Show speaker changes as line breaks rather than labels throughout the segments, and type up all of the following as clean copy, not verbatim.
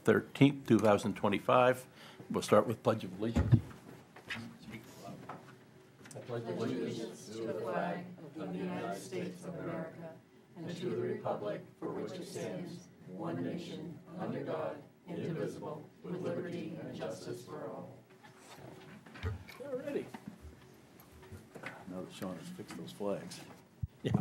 13th, 2025. We'll start with Pledge of Allegiance. I pledge allegiance
To the flag of the United States of America and to the republic for which it stands, one nation, under God, indivisible, with liberty and justice for all.
All righty.
Now that Sean has fixed those flags.
Yeah.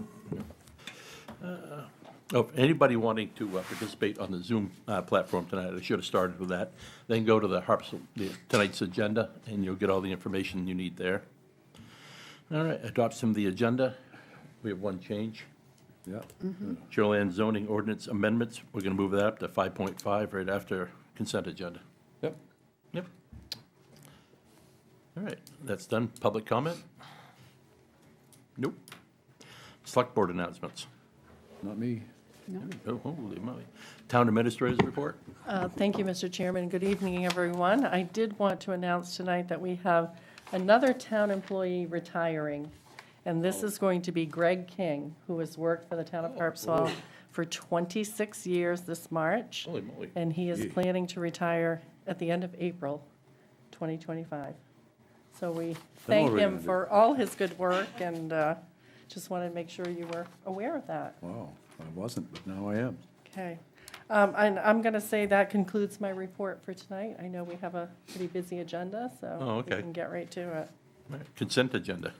If anybody wanting to participate on the Zoom platform tonight, I should have started with that. Then go to the Harpswell, tonight's agenda, and you'll get all the information you need there. All right, adoption of the agenda. We have one change.
Yeah.
Shoreland zoning ordinance amendments. We're going to move that up to 5.5 right after consent agenda.
Yep.
Yep. All right, that's done. Public comment? Nope. Select board announcements.
Not me.
Oh, holy moly. Town administrators report?
Thank you, Mr. Chairman. Good evening, everyone. I did want to announce tonight that we have another town employee retiring, and this is going to be Greg King, who has worked for the town of Harpswell for 26 years this March.
Holy moly.
And he is planning to retire at the end of April 2025. So we thank
already
him
ended.
for all his good work, and just wanted to make sure you were aware of that.
Wow, I wasn't, but now I am.
Okay. And I'm going to say that concludes my report for tonight. I know we have a pretty busy agenda,
Oh,
so
okay.
we can get right to it.
All right, consent agenda.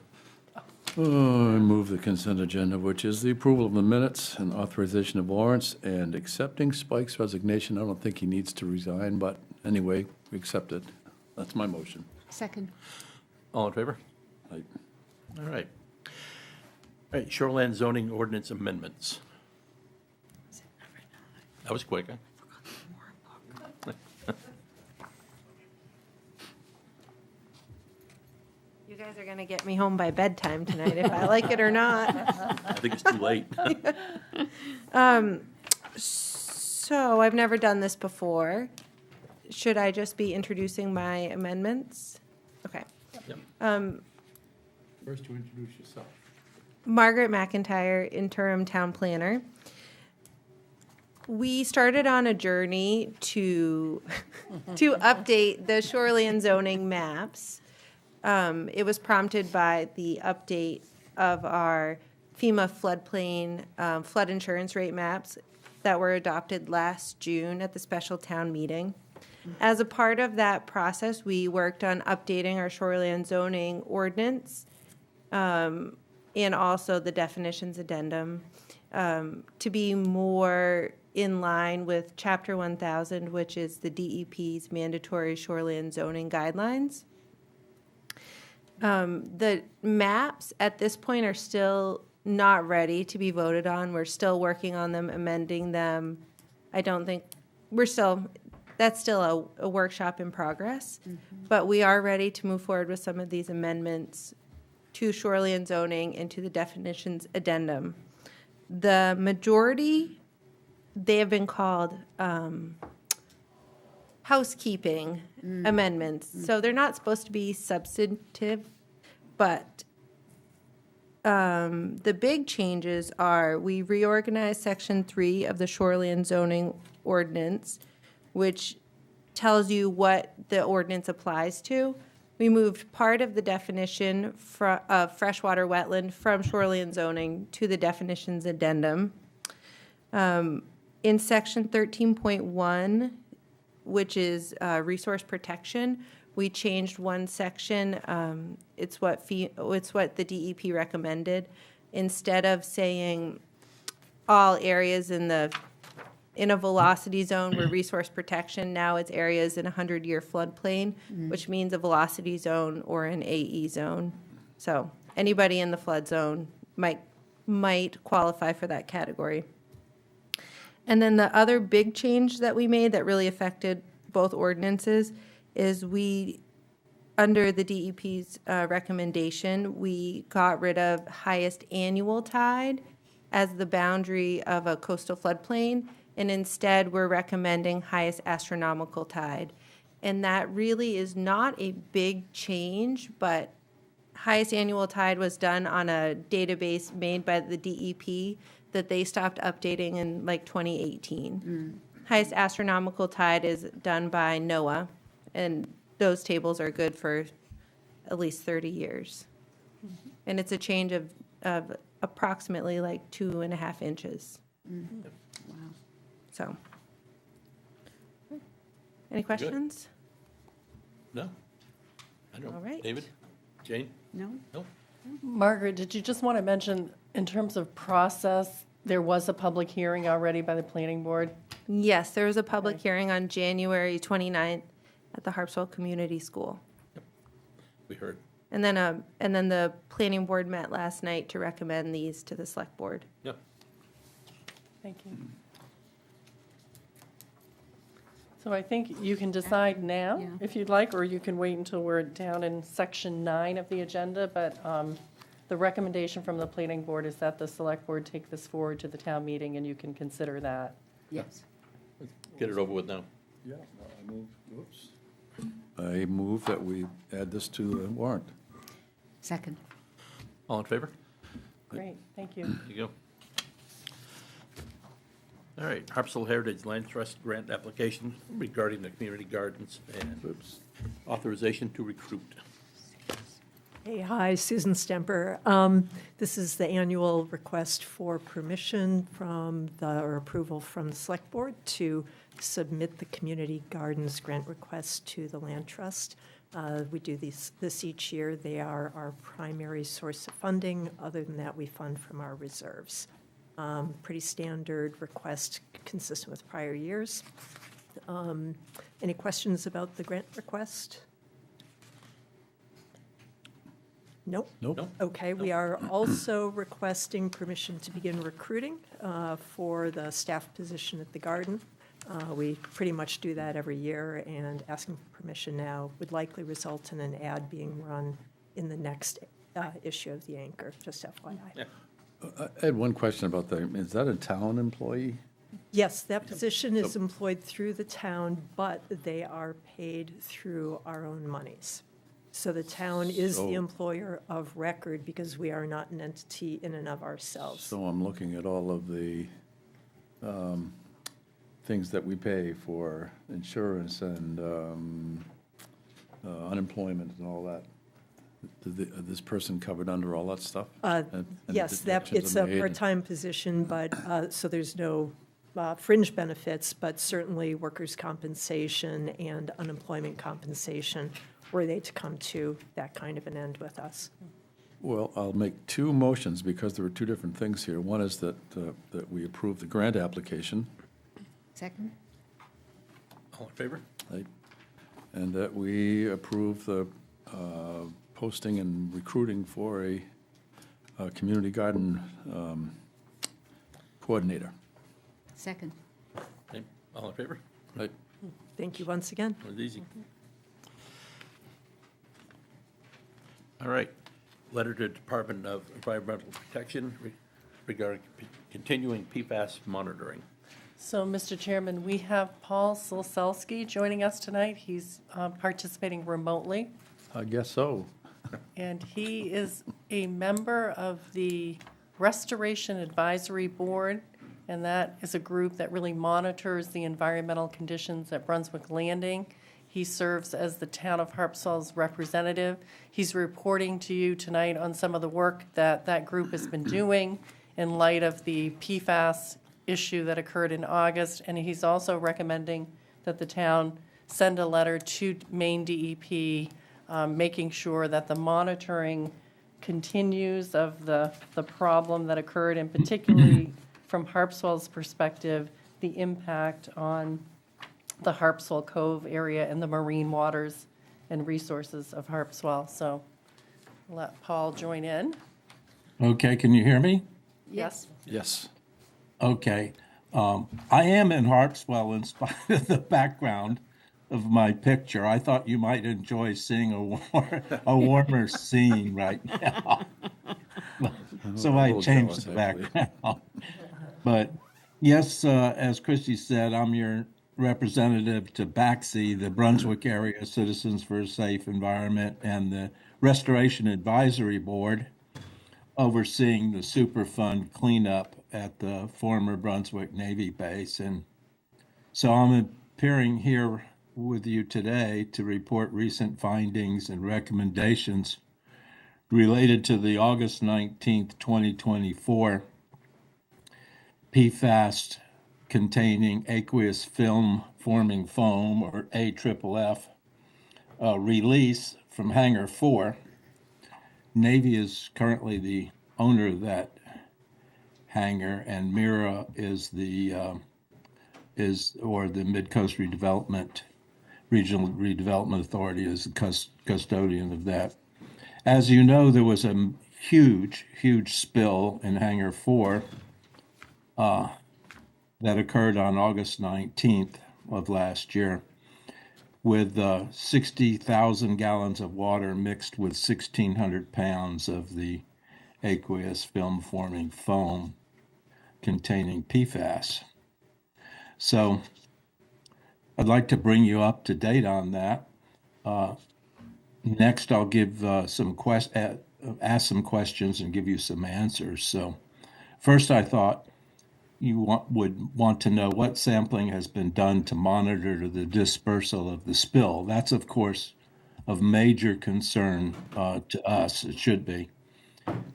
Oh, I move the consent agenda, which is the approval of the minutes and authorization of warrants and accepting Spike's resignation. I don't think he needs to resign, but anyway, we accept it. That's my motion.
Second.
All in favor?
I-
All right. All right, shoreland zoning ordinance amendments. That was quick, huh?
You guys are gonna get me home by bedtime tonight, if I like it or not.
I think it's too late.
So I've never done this before. Should I just be introducing my amendments? Okay.
Yep.
First, you introduce yourself.
Margaret McIntyre, interim town planner. We started on a journey to update the shoreline zoning maps. It was prompted by the update of our FEMA floodplain flood insurance rate maps that were adopted last June at the special town meeting. As a part of that process, we worked on updating our shoreline zoning ordinance and also the definitions addendum to be more in line with Chapter 1000, which is the DEP's mandatory shoreline zoning guidelines. The maps at this point are still not ready to be voted on. We're still working on them, amending them. I don't think, that's still a workshop in progress. But we are ready to move forward with some of these amendments to shoreline zoning and to the definitions addendum. The majority, they have been called housekeeping amendments. So they're not supposed to be substantive, but the big changes are we reorganized Section 3 of the shoreline zoning ordinance, which tells you what the ordinance applies to. We moved part of the definition of freshwater wetland from shoreline zoning to the definitions addendum. In Section 13.1, which is resource protection, we changed one section. It's what the DEP recommended. Instead of saying all areas in a velocity zone were resource protection, now it's areas in a 100-year floodplain, which means a velocity zone or an AE zone. So anybody in the flood zone might qualify for that category. And then the other big change that we made that really affected both ordinances is under the DEP's recommendation, we got rid of highest annual tide as the boundary of a coastal floodplain, and instead we're recommending highest astronomical tide. And that really is not a big change, but highest annual tide was done on a database made by the DEP that they stopped updating in like 2018. highest astronomical tide is done by NOAA, and those tables are good for at least 30 years. And it's a change of approximately like 2.5 inches.
Wow.
So, any questions?
No? I don't.
All right.
David? Jane?
No?
No?
Margaret, did you just want to mention, in terms of process, there was a public hearing already by the planning board?
Yes, there was a public hearing on January 29th at the Harpswell Community School.
We heard.
And then the planning board met last night to recommend these to the select board.
Yep.
Thank you. So I think you can decide now,
Yeah.
if you'd like, or you can wait until we're down in section 9 of the agenda, but the recommendation from the planning board is that the select board take this forward to the town meeting, and you can consider that.
Yes.
Get it over with now.
Yeah, I move that we add this to the warrant.
Second.
All in favor?
Great, thank you.
There you go. All right, Harpswell Heritage Land Trust grant application regarding the community gardens and authorization to recruit.
Hey, hi, Susan Stemper. This is the annual request for permission or approval from the Select Board to submit the Community Gardens grant request to the Land Trust. We do this each year. They are our primary source of funding. Other than that, we fund from our reserves. Pretty standard request, consistent with prior years. Any questions about the grant request? Nope.
Nope.
Okay, we are also requesting permission to begin recruiting for the staff position at the garden. We pretty much do that every year, and asking for permission now would likely result in an ad being run in the next issue of the Anchor, just FYI.
Yeah.
I had one question about that. Is that a town employee?
Yes, that position is employed through the town, but they are paid through our own monies. So the town is the
So-
employer of record because we are not an entity in and of ourselves.
So I'm looking at all of the things that we pay for insurance and unemployment and all that. This person covered under all that stuff? And
Yes,
deductions
it's
are
a
made?
part-time position, but, so there's no fringe benefits, but certainly workers' compensation and unemployment compensation, were they to come to that kind of an end with us.
Well, I'll make two motions because there are two different things here. One is that we approve the grant application,
Second?
All in favor?
right? And that we approve the posting and recruiting for a community garden coordinator,
Second.
Okay. All in favor?
right?
Thank you once again.
It was easy. All right. Letter to Department of Environmental Protection regarding continuing PFAS monitoring.
So, Mr. Chairman, we have Paul Solselski joining us tonight. He's participating remotely,
I guess so.
and he is a member of the Restoration Advisory Board, and that is a group that really monitors the environmental conditions at Brunswick Landing. He serves as the town of Harpswell's representative. He's reporting to you tonight on some of the work that that group has been doing in light of the PFAS issue that occurred in August, and he's also recommending that the town send a letter to Maine DEP, making sure that the monitoring continues of the problem that occurred, and particularly from Harpswell's perspective, the impact on the Harpswell Cove area and the marine waters and resources of Harpswell. So let Paul join in.
Okay, can you hear me?
Yes?
Yes.
Okay. I am in Harpswell in spite of the background of my picture. I thought you might enjoy seeing a warmer scene right now. So I
little
changed the
jealous, actually.
background. But yes, as Christy said, I'm your representative to BACSI, the Brunswick Area Citizens for a Safe Environment, and the Restoration Advisory Board, overseeing the Superfund cleanup at the former Brunswick Navy base. And So I'm appearing here with you today to report recent findings and recommendations related to the August 19th, 2024 PFAS containing aqueous film forming foam, or AFFF, release from Hangar 4. Navy is currently the owner of that hangar, and MIRA is the Mid-Coast Regional Redevelopment Authority is the custodian of that. As you know, there was a huge spill in Hangar 4 that occurred on August 19th of last year, with 60,000 gallons of water mixed with 1,600 pounds of the aqueous film-forming foam containing PFAS. So I'd like to bring you up to date on that. Next, I'll give ask some questions and give you some answers. So first, I thought you would want to know what sampling has been done to monitor the dispersal of the spill. That's, of course, of major concern to us. It should be.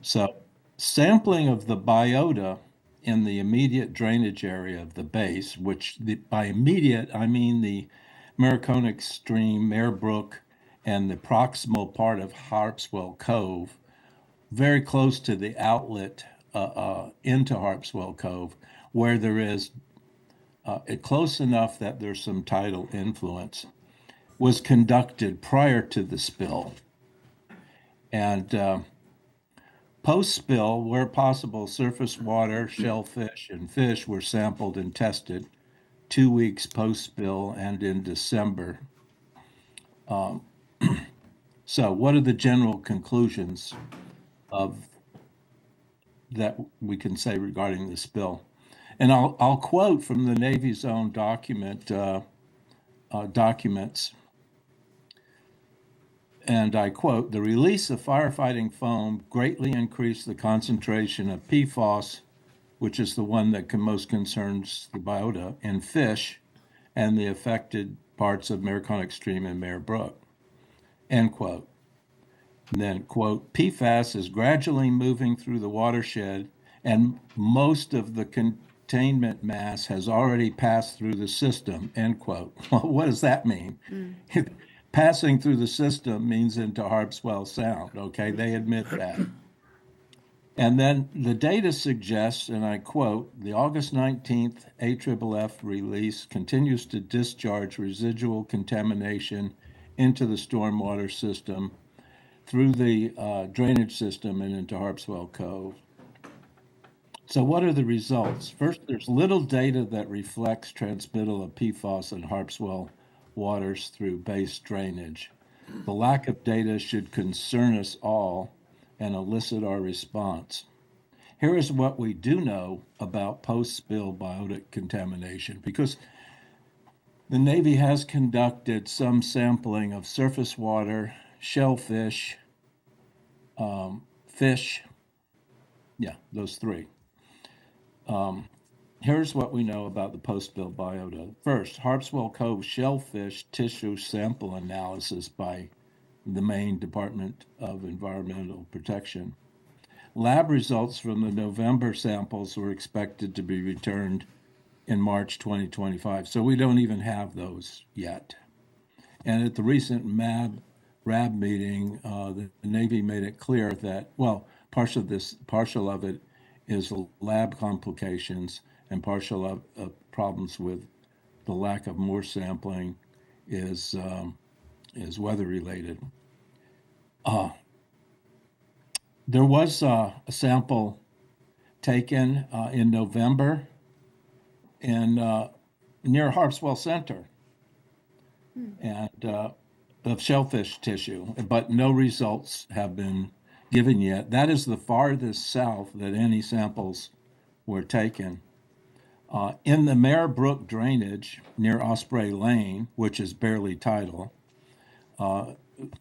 So sampling of the biota in the immediate drainage area of the base, which by immediate, I mean the Maraconic Stream, Mare Brook, and the proximal part of Harpswell Cove, very close to the outlet into Harpswell Cove, where there is close enough that there's some tidal influence, was conducted prior to the spill. And post-spill, where possible, surface water, shellfish, and fish were sampled and tested 2 weeks post-spill and in December. So what are the general conclusions of that we can say regarding the spill? And I'll quote from the Navy's own documents, and I quote, "The release of firefighting foam greatly increased the concentration of PFAS, which is the one that most concerns the biota, in fish and the affected parts of Maraconic Stream and Mare Brook," end quote. And then, quote, "PFAS is gradually moving through the watershed, and most of the containment mass has already passed through the system," end quote. Well, what does that mean? Passing through the system means into Harpswell Sound, okay? They admit that. And then the data suggests, and I quote, "The August 19th AFFF release continues to discharge residual contamination into the stormwater system through the drainage system and into Harpswell Cove." So what are the results? First, there's little data that reflects transmittal of PFAS in Harpswell waters through base drainage. The lack of data should concern us all and elicit our response. Here is what we do know about post-spill biotic contamination, because the Navy has conducted some sampling of surface water, shellfish, fish, those three. Here's what we know about the post-spill biota. First, Harpswell Cove shellfish tissue sample analysis by the Maine Department of Environmental Protection. Lab results from the November samples were expected to be returned in March 2025, so we don't even have those yet. And at the recent RAB meeting, the Navy made it clear that, well, partial of it is lab complications, and partial of problems with the lack of more sampling is weather related. There was a sample taken in November in near Harpswell Center, and of shellfish tissue, but no results have been given yet. That is the farthest south that any samples were taken. In the Mare Brook drainage near Osprey Lane, which is barely tidal,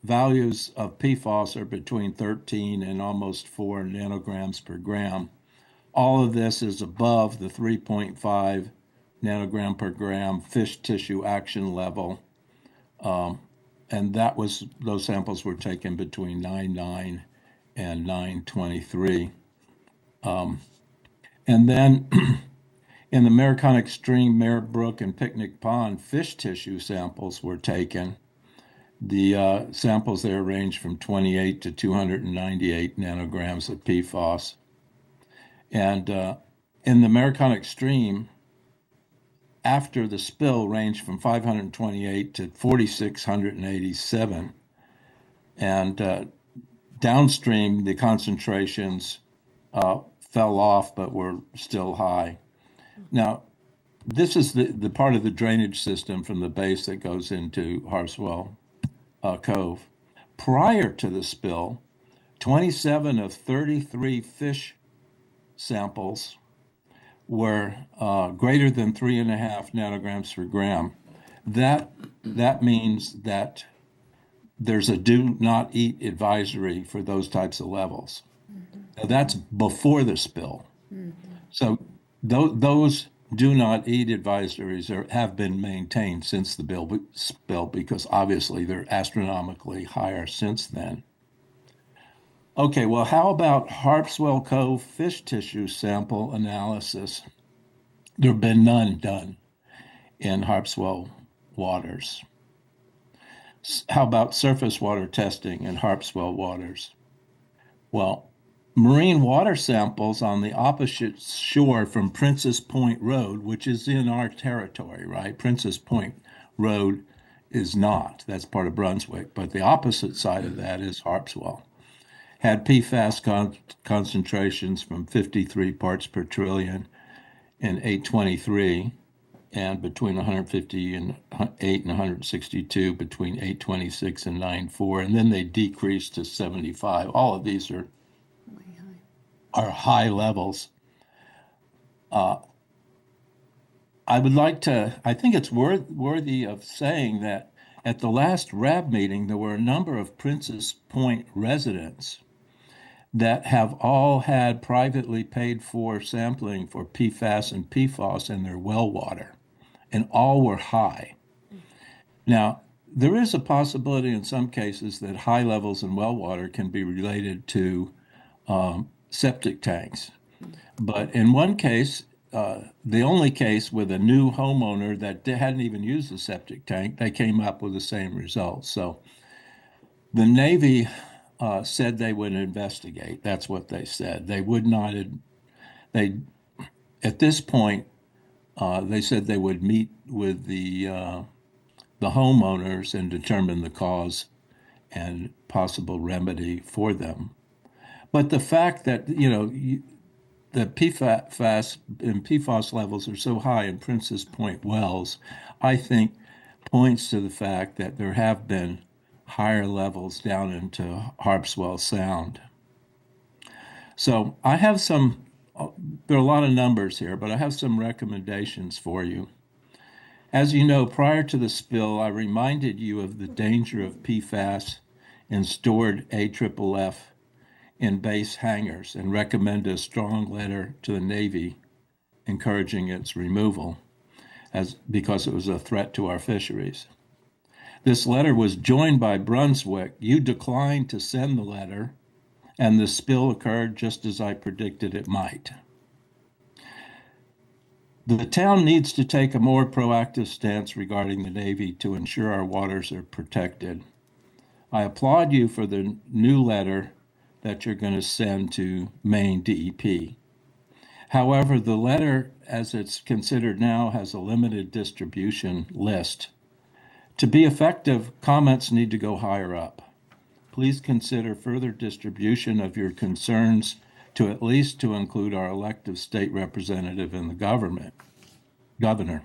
values of PFAS are between 13 and almost 4 nanograms per gram. All of this is above the 3.5 nanogram per gram fish tissue action level. And those samples were taken between 9/9 and 9/23. And then in the Mariconic Stream, Merritt Brook, and Picnic Pond, fish tissue samples were taken. The samples there range from 28 to 298 nanograms of PFAS. And in the Mariconic Stream, after the spill, ranged from 528 to 4,687. And downstream, the concentrations fell off but were still high. Now, this is the part of the drainage system from the base that goes into Harpswell Cove. Prior to the spill, 27 of 33 fish samples were greater than 3.5 nanograms per gram. That means that there's a do not eat advisory for those types of levels. Now, that's before the spill. So those do not eat advisories have been maintained since the spill, because obviously they're astronomically higher since then. Okay, well, how about Harpswell Cove fish tissue sample analysis? There have been none done in Harpswell waters. How about surface water testing in Harpswell waters? Well, marine water samples on the opposite shore from Princess Point Road, which is in our territory, right? Princess Point Road is not. That's part of Brunswick, but the opposite side of that is Harpswell. Had PFAS concentrations from 53 parts per trillion in 823, and between 158 and 162 between 826 and 94, and then they decreased to 75. All of these are high levels. I think it's worthy of saying that at the last RAB meeting, there were a number of Princess Point residents that have all had privately paid for sampling for PFAS and PFOS in their well water, and all were high. Now, there is a possibility in some cases that high levels in well water can be related to septic tanks. But in one case, the only case with a new homeowner that hadn't even used a septic tank, they came up with the same results. So the Navy said they would investigate. That's what they said. They would not. At this point, they said they would meet with the homeowners and determine the cause and possible remedy for them. But the fact that the PFAS and PFOS levels are so high in Princess Point wells, I think points to the fact that there have been higher levels down into Harpswell Sound. So I have there are a lot of numbers here, but I have some recommendations for you. As you know, prior to the spill, I reminded you of the danger of PFAS in stored AFFF in base hangars and recommended a strong letter to the Navy encouraging its removal because it was a threat to our fisheries. This letter was joined by Brunswick. You declined to send the letter, and the spill occurred just as I predicted it might. The town needs to take a more proactive stance regarding the Navy to ensure our waters are protected. I applaud you for the new letter that you're going to send to Maine DEP. However, the letter, as it's considered now, has a limited distribution list. To be effective, comments need to go higher up. Please consider further distribution of your concerns to at least to include our elected state representative in the governor.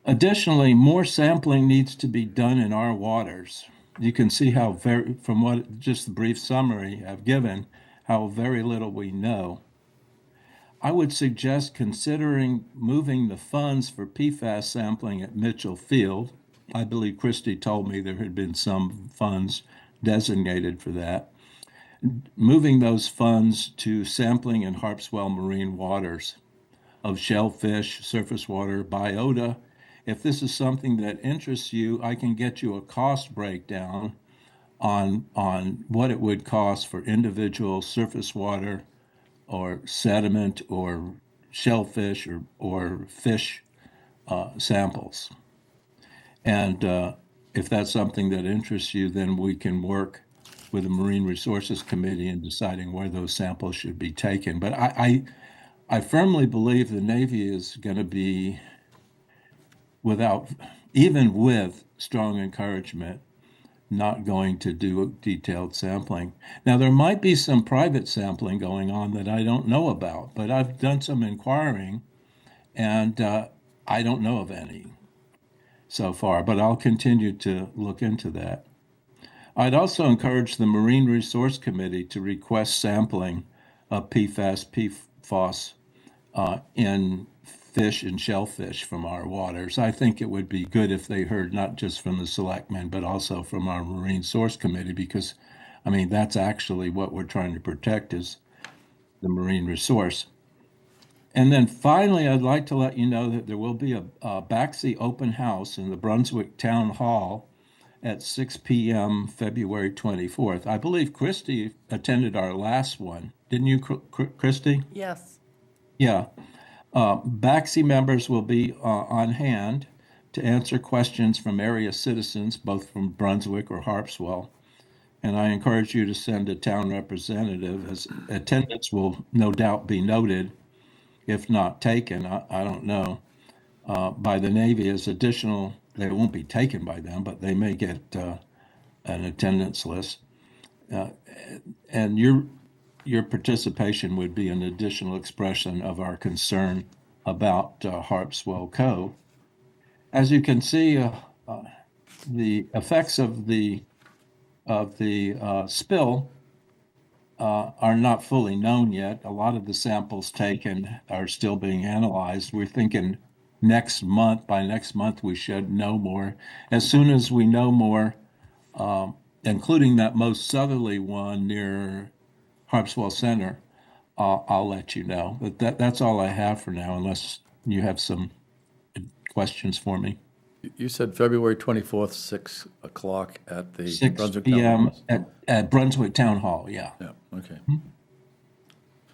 Additionally, more sampling needs to be done in our waters. You can see from what just the brief summary I've given, how very little we know. I would suggest considering moving the funds for PFAS sampling at Mitchell Field. I believe Christy told me there had been some funds designated for that. Moving those funds to sampling in Harpswell marine waters. of shellfish, surface water, biota. If this is something that interests you, I can get you a cost breakdown on what it would cost for individual surface water or sediment or shellfish or fish samples. And if that's something that interests you, then we can work with the Marine Resources Committee in deciding where those samples should be taken. But I firmly believe the Navy is going to be, even with strong encouragement, not going to do detailed sampling. Now, there might be some private sampling going on that I don't know about, but I've done some inquiring, and I don't know of any so far, but I'll continue to look into that. I'd also encourage the Marine Resource Committee to request sampling of PFAS, PFOS in fish and shellfish from our waters. I think it would be good if they heard not just from the selectmen, but also from our Marine Source Committee, because, I mean, that's actually what we're trying to protect is the marine resource. And then finally, I'd like to let you know that there will be a Backsea open house in the Brunswick Town Hall at 6 p.m. February 24th. I believe Christy attended our last one. Didn't you, Christy?
Yes.
Yeah. Backsea members will be on hand to answer questions from area citizens, both from Brunswick or Harpswell. And I encourage you to send a town representative, as attendance will no doubt be noted, if not taken, I don't know, by the Navy as additional. They won't be taken by them, but they may get an attendance list. And your participation would be an additional expression of our concern about Harpswell Cove. As you can see, the effects of the spill are not fully known yet. A lot of the samples taken are still being analyzed. We're thinking by next month, we should know more. As soon as we know more, including that most southerly one near Harpswell Center, I'll let you know. But that's all I have for now, unless you have some questions for me.
You said February 24th, 6 o'clock at the
6
Brunswick Town
p.m.
Hall.
at Brunswick Town Hall, yeah.
Yeah, okay.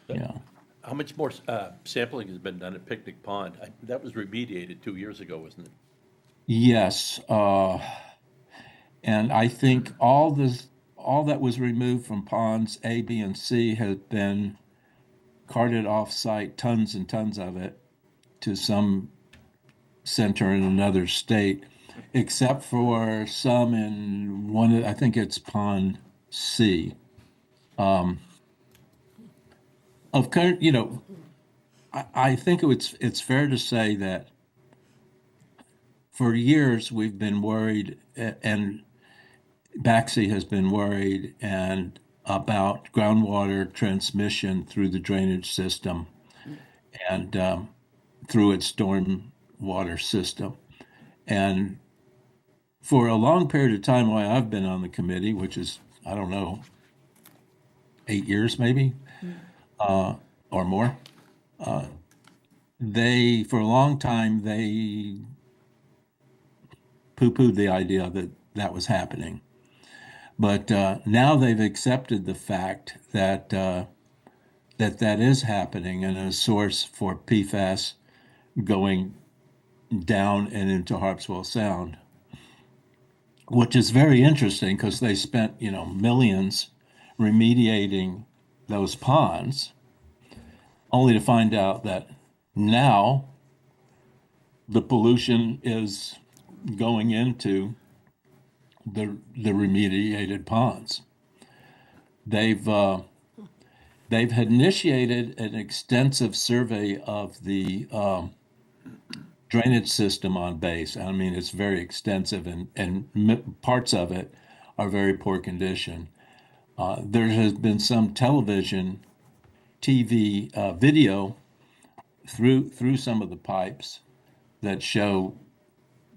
Yeah.
How much more sampling has been done at Picnic Pond? That was remediated 2 years ago, wasn't it?
Yes, and I think all that was removed from ponds A, B, and C has been carted off-site, tons and tons of it, to some center in another state, except for some in I think it's Pond C. I think it's fair to say that for years we've been worried, and Backsea has been worried and about groundwater transmission through the drainage system and through its storm water system. And for a long period of time while I've been on the committee, which is, I don't know, 8 years maybe, or more, for a long time, they poo-pooed the idea that was happening. But now they've accepted the fact that that is happening, and a source for PFAS going down and into Harpswell Sound, which is very interesting because they spent millions remediating those ponds, only to find out that now the pollution is going into the remediated ponds. They've initiated an extensive survey of the drainage system on base. I mean, it's very extensive, and parts of it are very poor condition. There has been some TV video through some of the pipes that show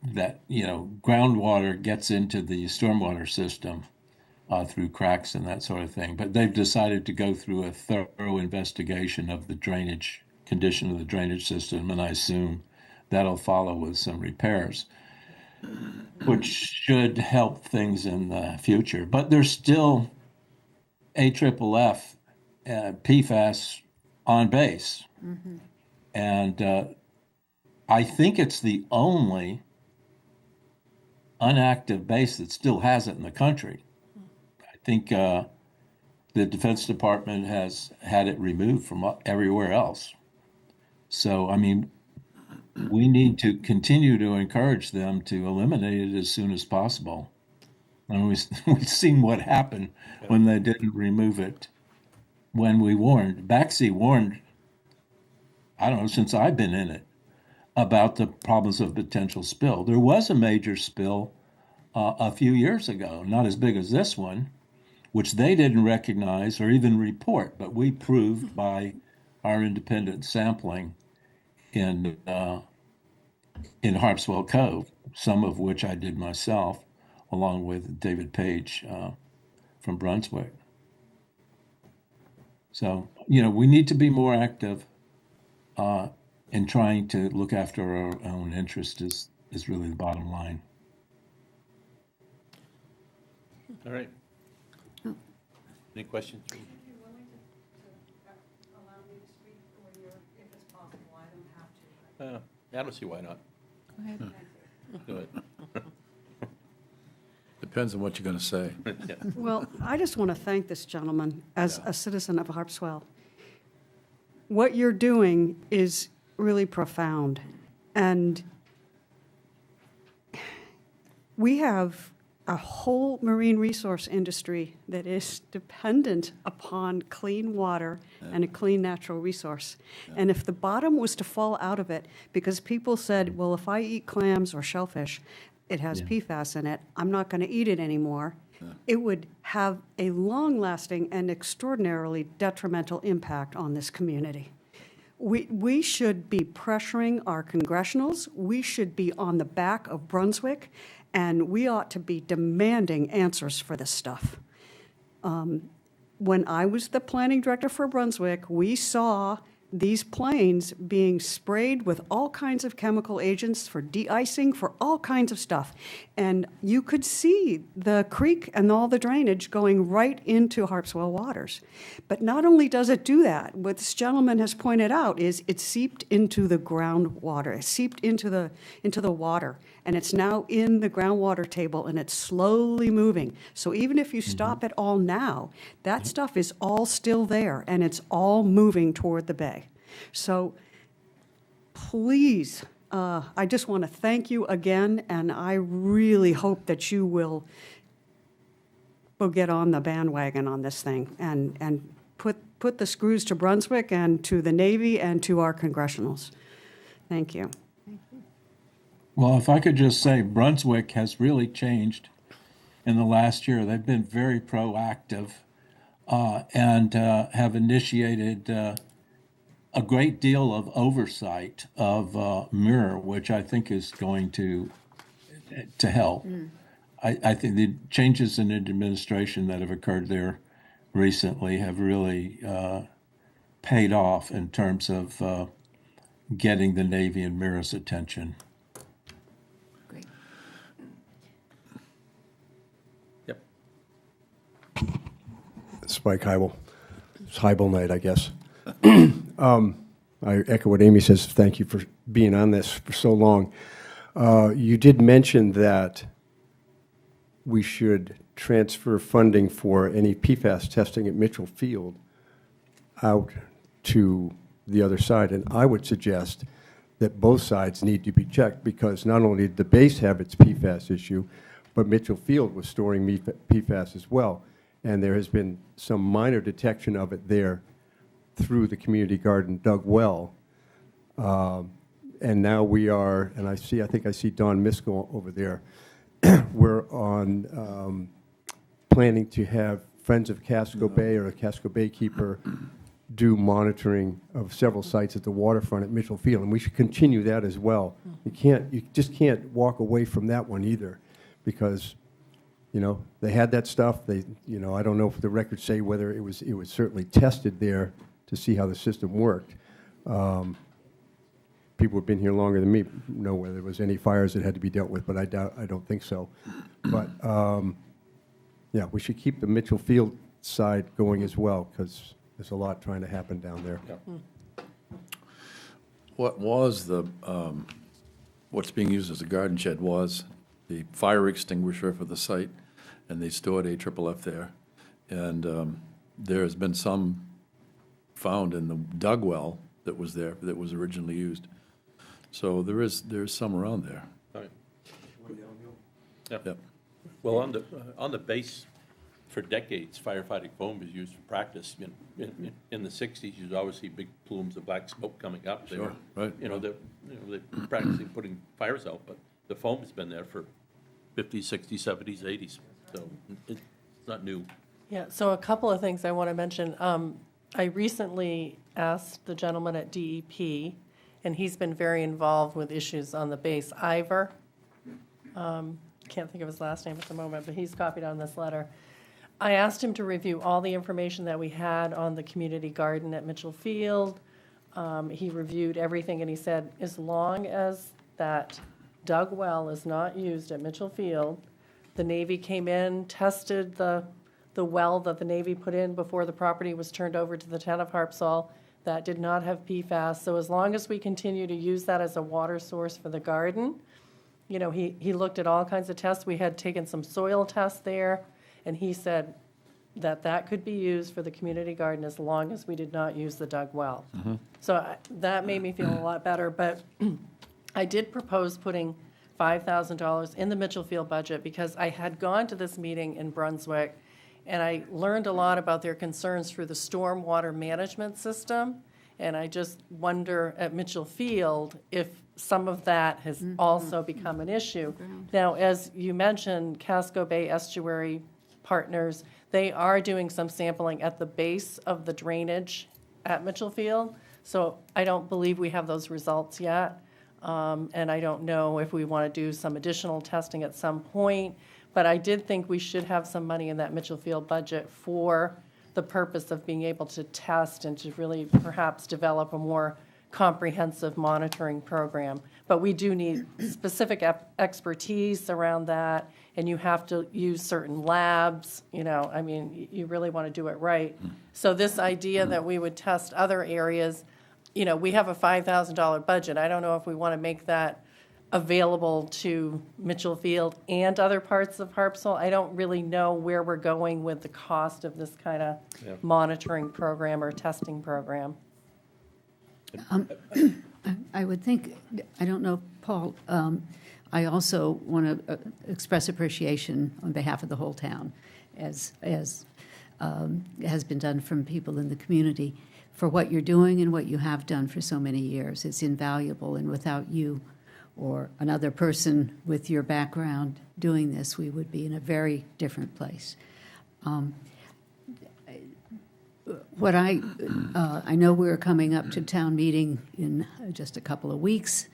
that groundwater gets into the stormwater system through cracks and that sort of thing. But they've decided to go through a thorough investigation of the drainage condition of the drainage system, and I assume that'll follow with some repairs, which should help things in the future. But there's still AFFF, PFAS on base. And I think it's the only unactive base that still has it in the country. I think the Defense Department has had it removed from everywhere else. So, I mean, we need to continue to encourage them to eliminate it as soon as possible. And we've seen what happened when they didn't remove it when we warned. Baxi warned, I don't know, since I've been in it, about the problems of potential spill. There was a major spill a few years ago, not as big as this one, which they didn't recognize or even report, but we proved by our independent sampling in Harpswell Cove, some of which I did myself, along with David Page from Brunswick. So, we need to be more active in trying to look after our own interest is really the bottom line.
All right. Any questions? I don't see why not.
Go ahead.
Do it.
Depends on what you're going to say.
Yeah.
Well, I just want to thank this gentleman as a citizen of Harpswell. What you're doing is really profound. And we have a whole marine resource industry that is dependent upon clean water and a clean natural resource. And if the bottom was to fall out of it, because people said, well, if I eat clams or shellfish, it has PFAS in it, I'm not going to eat it anymore, it would have a long-lasting and extraordinarily detrimental impact on this community. We should be pressuring our congressionals. We should be on the back of Brunswick, and we ought to be demanding answers for this stuff. When I was the planning director for Brunswick, we saw these planes being sprayed with all kinds of chemical agents for de-icing, for all kinds of stuff. And you could see the creek and all the drainage going right into Harpswell waters. But not only does it do that, what this gentleman has pointed out is it seeped into the groundwater. It seeped into the water. And it's now in the groundwater table, and it's slowly moving. So even if you stop it all now, that stuff is all still there, and it's all moving toward the bay. So please, I just want to thank you again, and I really hope that you will get on the bandwagon on this thing and put the screws to Brunswick and to the Navy and to our congressionals. Thank you.
Well, if I could just say, Brunswick has really changed in the last year. They've been very proactive and have initiated a great deal of oversight of Mirror, which I think is going to help. I think the changes in administration that have occurred there recently have really paid off in terms of getting the Navy and Mirror's attention.
Yep.
Spike Heibel. It's Heibel night, I guess. I echo what Amy says. Thank you for being on this for so long. You did mention that we should transfer funding for any PFAS testing at Mitchell Field out to the other side. And I would suggest that both sides need to be checked, because not only did the base have its PFAS issue, but Mitchell Field was storing PFAS as well. And there has been some minor detection of it there through the community garden dug well. And now we are, and I think I see Don Miskell over there. We're on planning to have Friends of Casco Bay or a Casco Bay keeper do monitoring of several sites at the waterfront at Mitchell Field, and we should continue that as well. You just can't walk away from that one either, because they had that stuff. I don't know if the records say whether it was certainly tested there to see how the system worked. People who've been here longer than me know whether there was any fires that had to be dealt with, but I don't think so. But, yeah, we should keep the Mitchell Field side going as well, because there's a lot trying to happen down there.
What was what's being used as a garden shed was the fire extinguisher for the site, and they stored AFFF there. And there has been some found in the dug well that was there, that was originally used. So there's some around there.
All right.
Yep.
Well, on the base, for decades, firefighting foam was used for practice. In the 60s, you'd always see big plumes of black smoke coming up. They
Sure,
were,
right.
they're practicing putting fires out, but the foam has been there for 50s, 60s, 70s, 80s. So it's not new.
Yeah, so a couple of things I want to mention. I recently asked the gentleman at DEP, and he's been very involved with issues on the base. Ivor, can't think of his last name at the moment, but he's copied on this letter. I asked him to review all the information that we had on the community garden at Mitchell Field. He reviewed everything, and he said, as long as that dug well is not used at Mitchell Field, the Navy came in, tested the well that the Navy put in before the property was turned over to the town of Harpswell. That did not have PFAS. So as long as we continue to use that as a water source for the garden, he looked at all kinds of tests. We had taken some soil tests there, and he said that could be used for the community garden as long as we did not use the dug well. So that made me feel a lot better. But I did propose putting $5,000 in the Mitchell Field budget because I had gone to this meeting in Brunswick, and I learned a lot about their concerns through the stormwater management system. And I just wonder at Mitchell Field if some of that has also become an issue. Now, as you mentioned, Casco Bay Estuary Partners, they are doing some sampling at the base of the drainage at Mitchell Field. So I don't believe we have those results yet. And I don't know if we want to do some additional testing at some point. But I did think we should have some money in that Mitchell Field budget for the purpose of being able to test and to really perhaps develop a more comprehensive monitoring program. But we do need specific expertise around that, and you have to use certain labs, you really want to do it right. So this idea that we would test other areas, we have a $5,000 budget. I don't know if we want to make that available to Mitchell Field and other parts of Harpswell. I don't really know where we're going with the cost of this kind of monitoring program or testing program.
I would think, I don't know, Paul, I also want to express appreciation on behalf of the whole town, as has been done from people in the community, for what you're doing and what you have done for so many years. It's invaluable, and without you or another person with your background doing this, we would be in a very different place. What I know we're coming up to town meeting in just a couple of weeks,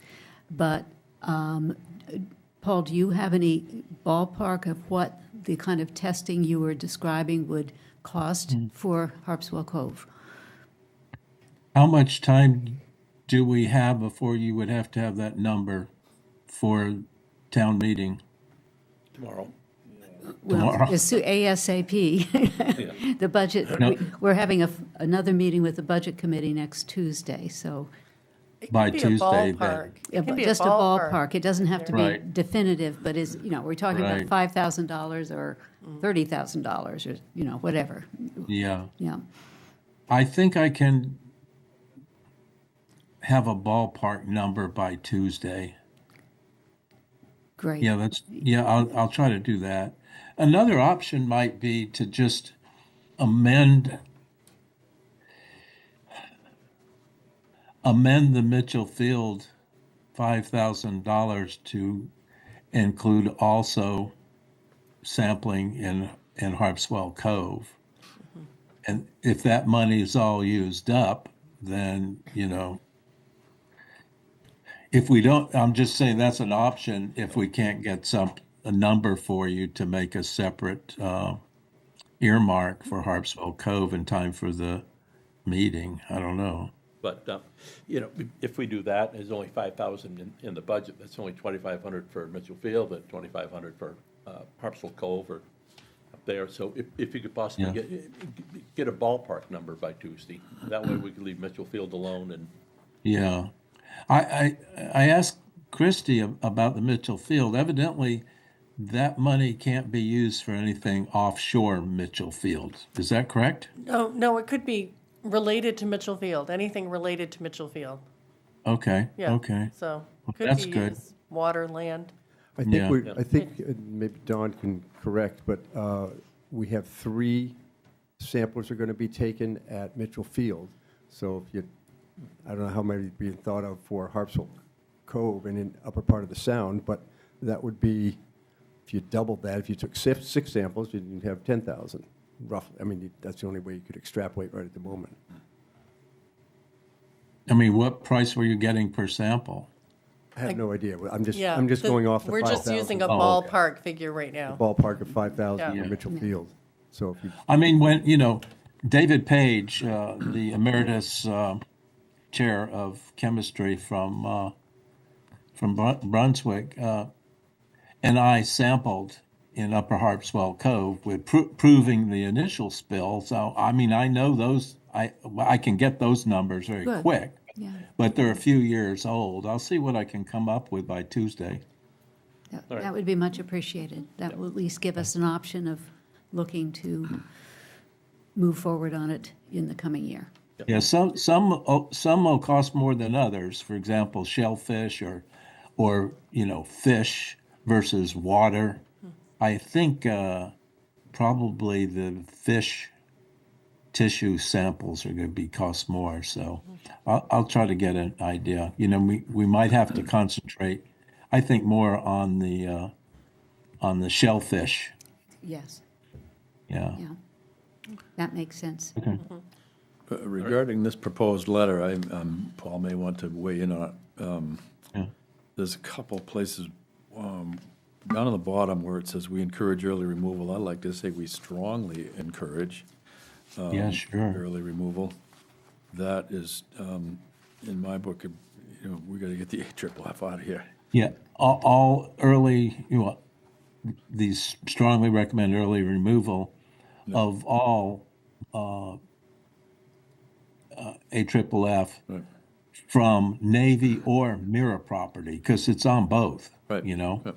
but Paul, do you have any ballpark of what the kind of testing you were describing would cost for Harpswell Cove?
How much time do we have before you would have to have that number for town meeting?
Tomorrow.
Well,
Tomorrow.
ASAP. The budget,
No.
we're having another meeting with the Budget Committee next Tuesday, so.
By
It can be a
Tuesday,
ballpark.
Yeah,
It can
but
be
just a ballpark. It doesn't have to be
Right.
definitive, but we're talking about
Right.
$5,000 or $30,000 or, whatever.
Yeah.
Yeah.
I think I can have a ballpark number by Tuesday.
Great.
Yeah, I'll try to do that. Another option might be to just amend the Mitchell Field $5,000 to include also sampling in Harpswell Cove. And if that money is all used up, then, if we don't, I'm just saying that's an option if we can't get a number for you to make a separate earmark for Harpswell Cove in time for the meeting. I don't know.
But, if we do that, there's only 5,000 in the budget, that's only 2,500 for Mitchell Field and 2,500 for Harpswell Cove or up there. So if you could possibly get a ballpark number by Tuesday, that way we could leave Mitchell Field alone and.
Yeah. I asked Christie about the Mitchell Field. Evidently, that money can't be used for anything offshore Mitchell Field. Is that correct?
No, it could be related to Mitchell Field, anything related to Mitchell Field.
Okay,
Yeah.
okay.
So,
Well,
could
that's
be
good.
used, water, land.
I think
Yeah.
I think maybe Don can correct, but we have 3 samplers are going to be taken at Mitchell Field. So if you, I don't know how many being thought of for Harpswell Cove and in upper part of the Sound, but that would be, if you doubled that, if you took 6 samples, you'd have 10,000 roughly. I mean, that's the only way you could extrapolate right at the moment.
I mean, what price were you getting per sample?
I have no idea. I'm just
Yeah.
going off the
We're
5,000.
just using a
Oh,
ballpark figure right now.
Ballpark of 5,000
Yeah.
in Mitchell Field. So if you,
I mean, when, David Page, the emeritus chair of chemistry from Brunswick, and I sampled in Upper Harpswell Cove with proving the initial spill. So, I mean, I know those, I can get those numbers very
Good.
quick,
Yeah,
but they're a few years old. I'll see what I can come up with by Tuesday.
that would be much appreciated. That will at least give us an option of looking to move forward on it in the coming year.
Yeah, some will cost more than others. For example, shellfish or fish versus water. I think probably the fish tissue samples are going to cost more. So I'll try to get an idea. We might have to concentrate, I think, more on the shellfish.
Yes,
Yeah.
yeah. That makes sense.
Okay.
Regarding this proposed letter, Paul may want to weigh in on it.
Yeah.
There's a couple places down on the bottom where it says we encourage early removal. I'd like to say we strongly encourage
Yeah, sure.
early removal. That is, in my book, we got to get the AFFF out of here.
Yeah, all early, these strongly recommend early removal of all AFFF
Right.
from Navy or Mira property, because it's on both,
Right. Yep.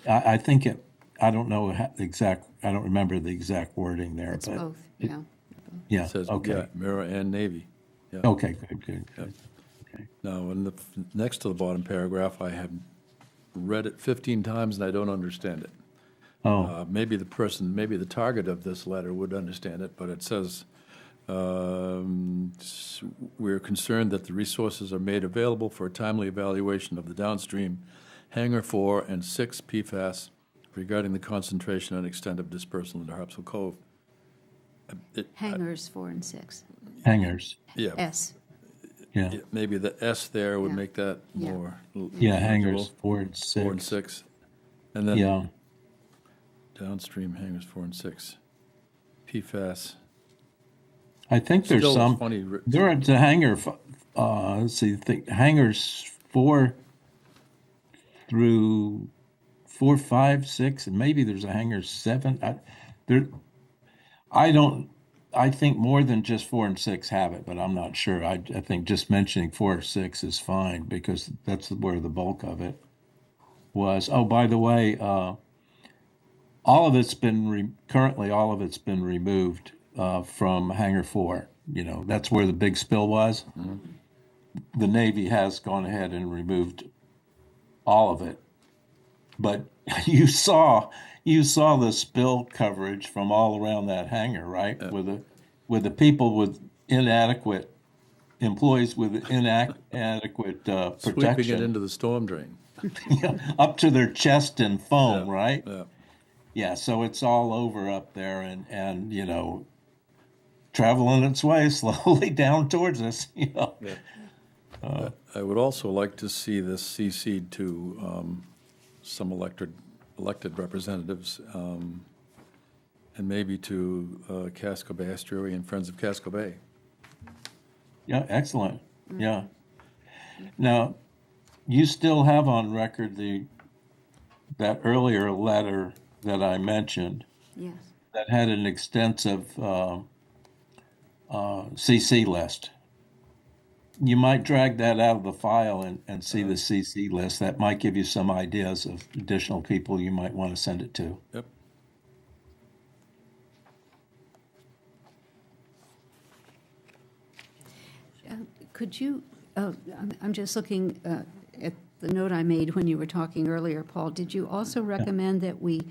I think I don't know I don't remember the exact wording there,
It's
but
both, yeah.
yeah,
It says,
okay.
yeah, Mira and Navy. Yeah.
Okay, good.
Now, in the next to the bottom paragraph, I have read it 15 times and I don't understand it. Maybe the target of this letter would understand it, but it says, we're concerned that the resources are made available for a timely evaluation of the downstream Hangar 4 and 6 PFAS regarding the concentration and extent of dispersal into Harpswell Cove.
Hangars 4 and 6.
Hangers,
Yeah,
S.
yeah.
maybe the S there would
Yeah.
make that
Yeah.
more.
Yeah, hangers
legible.
4 and 6.
4 and 6. And then
Yeah,
downstream hangars 4 and 6. PFAS.
I think there's
Still
some.
funny.
There are the hangar. Let's see. Hangars 4 through 4, 5, 6, and maybe there's a hangar 7. I think more than just 4 and 6 have it, but I'm not sure. I think just mentioning 4 or 6 is fine because that's where the bulk of it was. Oh, by the way, all of it's been currently all of it's been removed from Hangar 4. That's where the big spill was. Mm-hmm. The Navy has gone ahead and removed all of it, but you saw the spill coverage from all around that hangar, right? With the people with inadequate employees with inadequate
Sweeping
protection
it into the storm drain.
up to their chest in foam,
Yeah,
right?
yeah.
Yeah, so it's all over up there, and traveling its way slowly down towards us.
I would also like to see this CC'd to some elected representatives, and maybe to Casco Bay Estuary and Friends of Casco Bay.
Yeah, excellent. Yeah. Now, you still have on record that earlier letter that I mentioned
Yes.
that had an extensive CC list. You might drag that out of the file and see the CC list. That might give you some ideas of additional people you might want to send it to.
Yep.
Could you, I'm just looking at the note I made when you were talking earlier, Paul. Did you also recommend that we,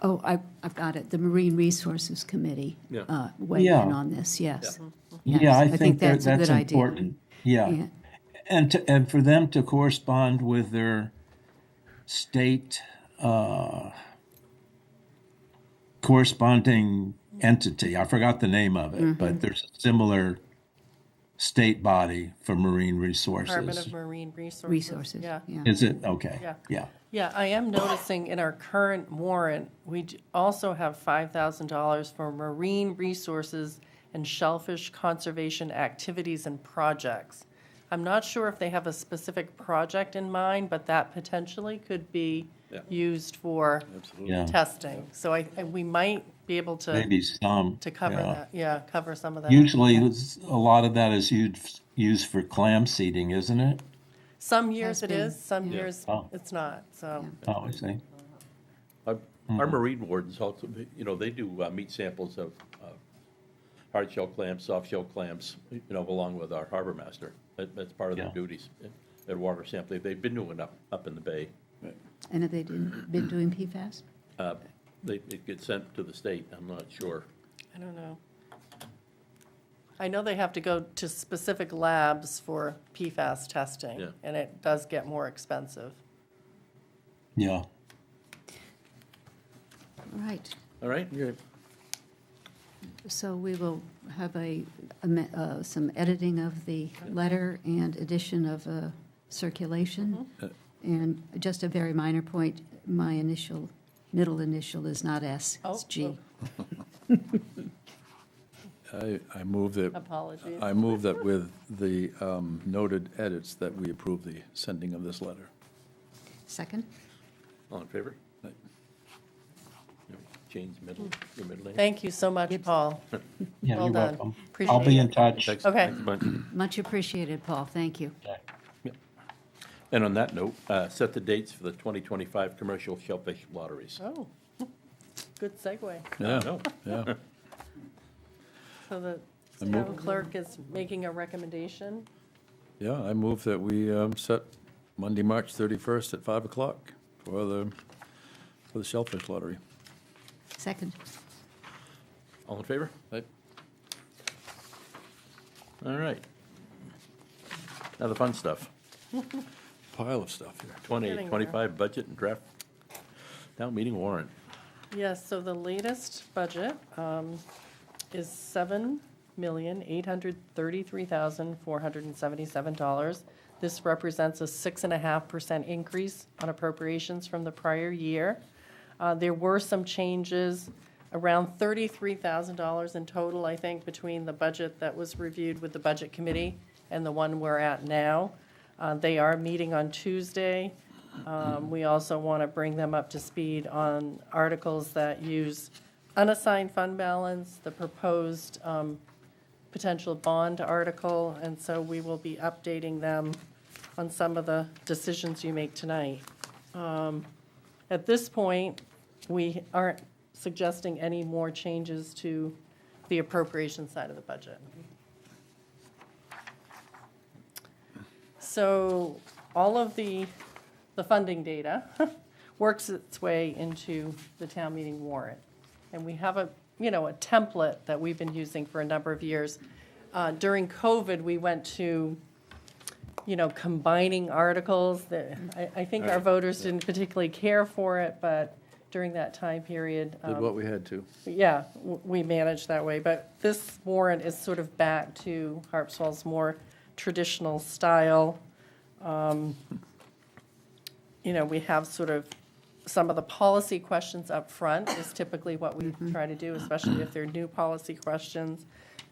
I've got it, the Marine Resources Committee
Yeah.
weigh in
Yeah.
on this, yes.
Yeah,
Yes,
I think
that's a
that's
good idea.
important. Yeah.
Yeah.
And for them to correspond with their state corresponding entity. I forgot the name of it, but there's a similar state body for marine resources.
Department of Marine Resources.
Resources,
Yeah.
yeah.
Is it? Okay.
Yeah.
Yeah.
Yeah, I am noticing in our current warrant, we also have $5,000 for marine resources and shellfish conservation activities and projects. I'm not sure if they have a specific project in mind, but that potentially could be
Yeah.
used for
Yeah.
testing. So we might be able
Maybe some.
to cover
yeah.
that, cover some of that.
Usually, a lot of that is used for clam seeding, isn't it?
Some years
Has
it
been,
is, some
yeah.
years
Oh.
it's not, so.
Oh, I see.
Our marine wardens also, they do meat samples of hard shell clams, soft shell clams, along with our harbor master. That's part of their
Yeah.
duties at water sampling. They've been doing up in the bay.
And have they been doing PFAS?
It gets sent to the state, I'm not sure.
I don't know. I know they have to go to specific labs for PFAS testing,
Yeah.
and it does get more expensive.
Yeah.
Right.
All right?
So we will have some editing of the letter and addition of circulation. And just a very minor point, my middle initial is not S, it's G.
I move that,
Apologies.
I move that with the noted edits that we approve the sending of this letter.
Second?
All in favor? Change your middle name?
Thank you so much, Paul.
Yeah,
Well
you're
done.
welcome.
Appreciate
I'll be
it.
in touch.
Thanks.
Okay.
Thanks a bunch.
Much appreciated, Paul, thank you.
And on that note, set the dates for the 2025 commercial shellfish lotteries.
Oh, good segue.
Yeah,
No.
yeah.
So the
move-
town clerk is making a recommendation.
Yeah, I move that we set Monday, March 31st at 5 o'clock for the shellfish lottery.
Second?
All in favor?
Aye.
All right. Now the fun stuff.
Pile of stuff here.
Getting there.
2025 budget and draft town meeting warrant.
Yes, so the latest budget is $7,833,477. This represents a 6.5% increase on appropriations from the prior year. There were some changes, around $33,000 in total, I think, between the budget that was reviewed with the Budget Committee and the one we're at now. They are meeting on Tuesday. We also want to bring them up to speed on articles that use unassigned fund balance, the proposed potential bond article, and so we will be updating them on some of the decisions you make tonight. At this point, we aren't suggesting any more changes to the appropriation side of the budget. So all of the funding data works its way into the town meeting warrant. And we have a template that we've been using for a number of years. During COVID, we went to, combining articles. I think our voters didn't particularly care for it, but during that time period.
Did what we had to.
Yeah, we managed that way, but this warrant is sort of back to Harpswell's more traditional style. We have sort of some of the policy questions up front is typically what we try to do, especially if they're new policy questions.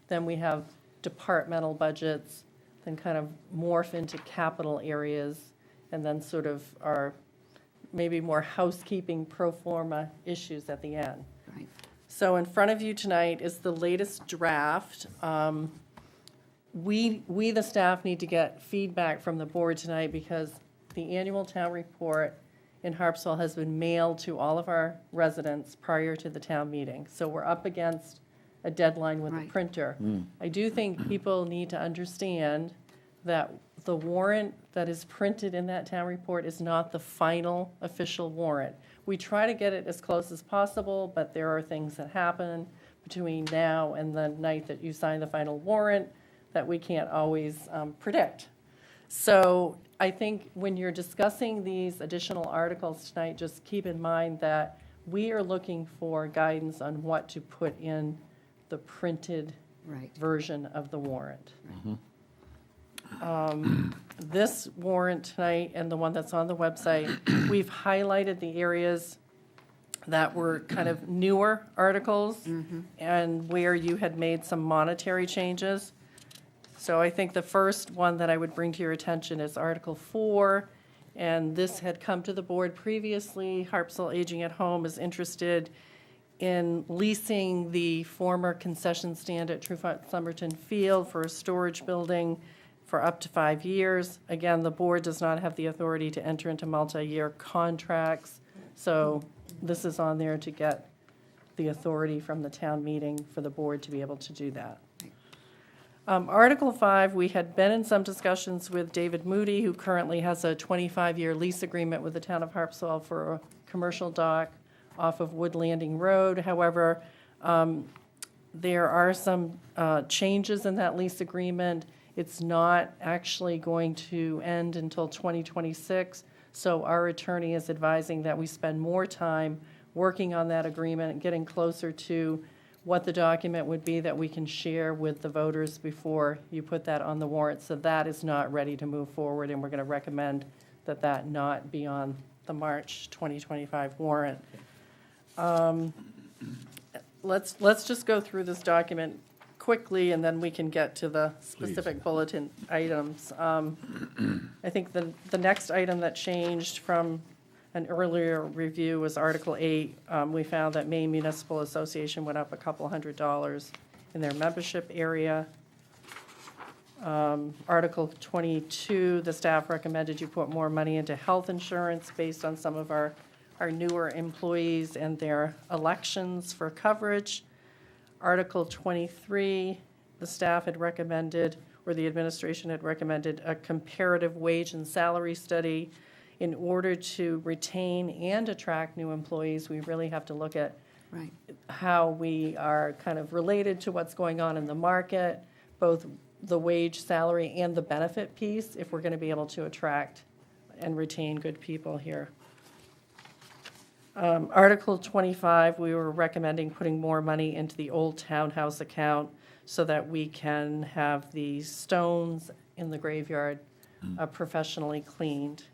Then we have departmental budgets, then kind of morph into capital areas, and then sort of our maybe more housekeeping pro forma issues at the end.
Right.
So in front of you tonight is the latest draft. We, the staff, need to get feedback from the board tonight because the annual town report in Harpswell has been mailed to all of our residents prior to the town meeting. So we're up against a deadline with the
Right.
printer. I do think people need to understand that the warrant that is printed in that town report is not the final official warrant. We try to get it as close as possible, but there are things that happen between now and the night that you sign the final warrant that we can't always predict. So I think when you're discussing these additional articles tonight, just keep in mind that we are looking for guidance on what to put in the printed
Right.
version of the warrant. This warrant tonight and the one that's on the website, we've highlighted the areas that were kind of newer articles and where you had made some monetary changes. So I think the first one that I would bring to your attention is Article 4, and this had come to the board previously. Harpswell Aging at Home is interested in leasing the former concession stand at Trufant Somerton Field for a storage building for up to 5 years. Again, the board does not have the authority to enter into multi-year contracts, so this is on there to get the authority from the town meeting for the board to be able to do that. Article 5, we had been in some discussions with David Moody, who currently has a 25-year lease agreement with the town of Harpswell for a commercial dock off of Wood Landing Road. However, there are some changes in that lease agreement. It's not actually going to end until 2026, so our attorney is advising that we spend more time working on that agreement and getting closer to what the document would be that we can share with the voters before you put that on the warrant. So that is not ready to move forward, and we're going to recommend that that not be on the March 2025 warrant. Let's just go through this document quickly, and then we can get to the specific bulletin items. I think the next item that changed from an earlier review was Article 8. We found that Maine Municipal Association went up a couple $100 in their membership area. Article 22, the staff recommended you put more money into health insurance based on some of our newer employees and their elections for coverage. Article 23, the staff had recommended, or the administration had recommended, a comparative wage and salary study. In order to retain and attract new employees, we really have to look at
Right.
how we are kind of related to what's going on in the market, both the wage, salary, and the benefit piece, if we're going to be able to attract and retain good people here. Article 25, we were recommending putting more money into the old townhouse account so that we can have the stones in the graveyard professionally cleaned.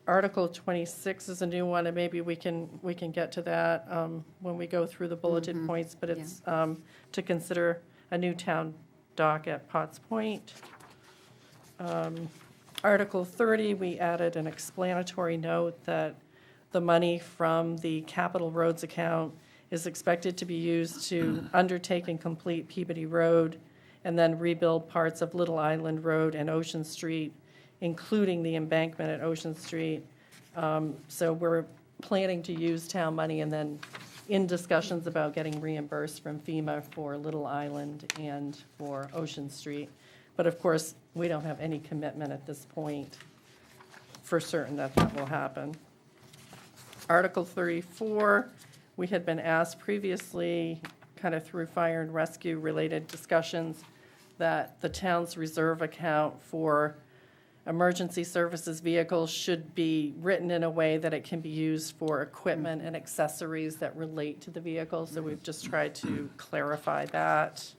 Article 26 is a new one, and maybe we can get to that when we go through the bulleted points, but it's to consider a new town dock at Potts Point. Article 30, we added an explanatory note that the money from the capital roads account is expected to be used to undertake and complete Peabody Road and then rebuild parts of Little Island Road and Ocean Street, including the embankment at Ocean Street. So we're planning to use town money and then in discussions about getting reimbursed from FEMA for Little Island and for Ocean Street. But of course, we don't have any commitment at this point for certain that that will happen. Article 34, we had been asked previously, kind of through fire and rescue related discussions, that the town's reserve account for emergency services vehicles should be written in a way that it can be used for equipment and accessories that relate to the vehicle. So we've just tried to clarify that.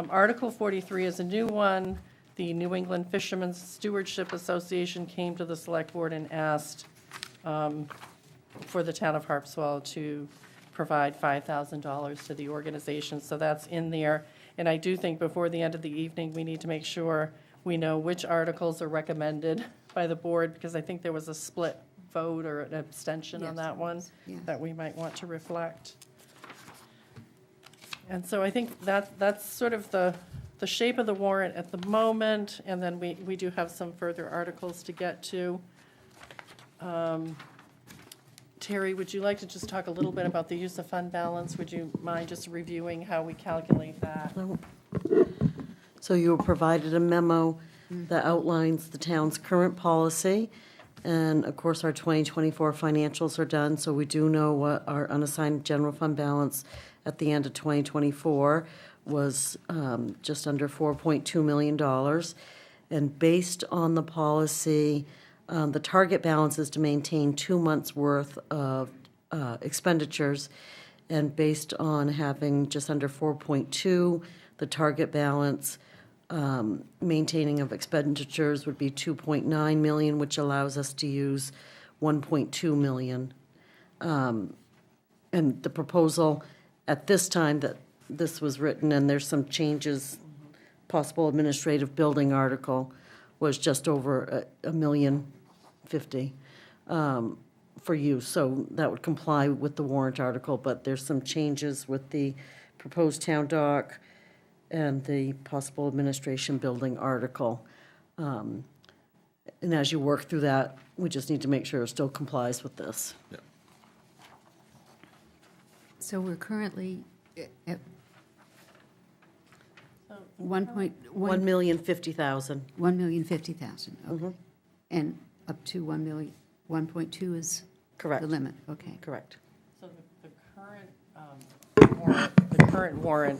Article 43 is a new one. the New England Fishermen's Stewardship Association came to the select board and asked for the town of Harpswell to provide $5,000 to the organization. So that's in there. And I do think before the end of the evening, we need to make sure we know which articles are recommended by the board, because I think there was a split vote or an abstention on
Yes,
that one
yes.
that we might want to reflect. And so I think that's sort of the shape of the warrant at the moment, and then we do have some further articles to get to. Terry, would you like to just talk a little bit about the use of fund balance? Would you mind just reviewing how we calculate that?
So you were provided a memo that outlines the town's current policy, and of course, our 2024 financials are done, so we do know what our unassigned general fund balance at the end of 2024 was just under $4.2 million. And based on the policy, the target balance is to maintain 2 months' worth of expenditures, and based on having just under 4.2, the target balance maintaining of expenditures would be 2.9 million, which allows us to use 1.2 million. And the proposal at this time that this was written, and there's some changes, possible administrative building article, was just over $1,050,000 for use. So that would comply with the warrant article, but there's some changes with the proposed town dock and the possible administration building article. And as you work through that, we just need to make sure it still complies with this.
So we're currently at 1.1
$1,050,000.
1,050,000, okay. And up to 1 million, 1.2 is
Correct.
the limit, okay.
Correct.
So the current warrant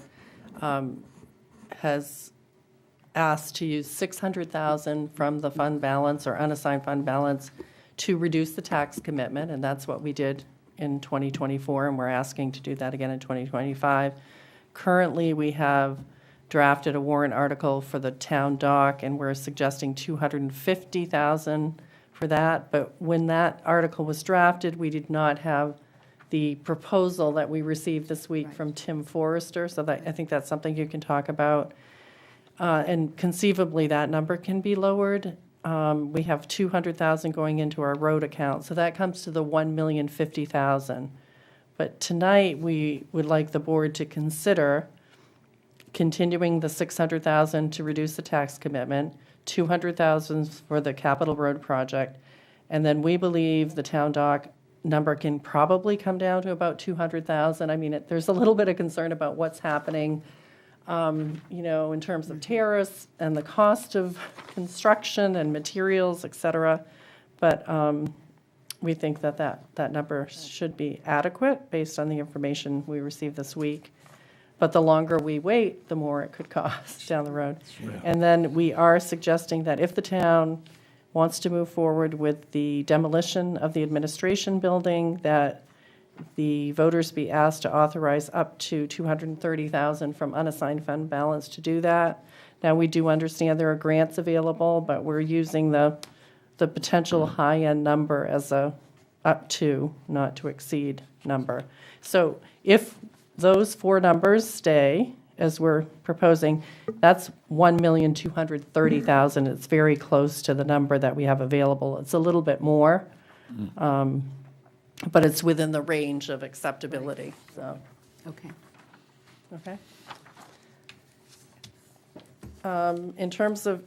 has asked to use $600,000 from the fund balance or unassigned fund balance to reduce the tax commitment, and that's what we did in 2024, and we're asking to do that again in 2025. Currently, we have drafted a warrant article for the town dock, and we're suggesting $250,000 for that. But when that article was drafted, we did not have the proposal that we received this week from Tim Forrester, so that, I think that's something you can talk about. And conceivably, that number can be lowered. We have $200,000 going into our road account, so that comes to the $1,050,000. But tonight, we would like the board to consider continuing the $600,000 to reduce the tax commitment, $200,000 for the capital road project, and then we believe the town dock number can probably come down to about $200,000. I mean, there's a little bit of concern about what's happening, in terms of tariffs and the cost of construction and materials, et cetera. But we think that number should be adequate based on the information we received this week. But the longer we wait, the more it could cost down the road. And then we are suggesting that if the town wants to move forward with the demolition of the administration building, that the voters be asked to authorize up to $230,000 from unassigned fund balance to do that. Now, we do understand there are grants available, but we're using the potential high-end number as a up to, not to exceed number. So if those four numbers stay, as we're proposing, that's $1,230,000. It's very close to the number that we have available. It's a little bit more, but it's within the range of acceptability, so,
Okay.
okay? In terms of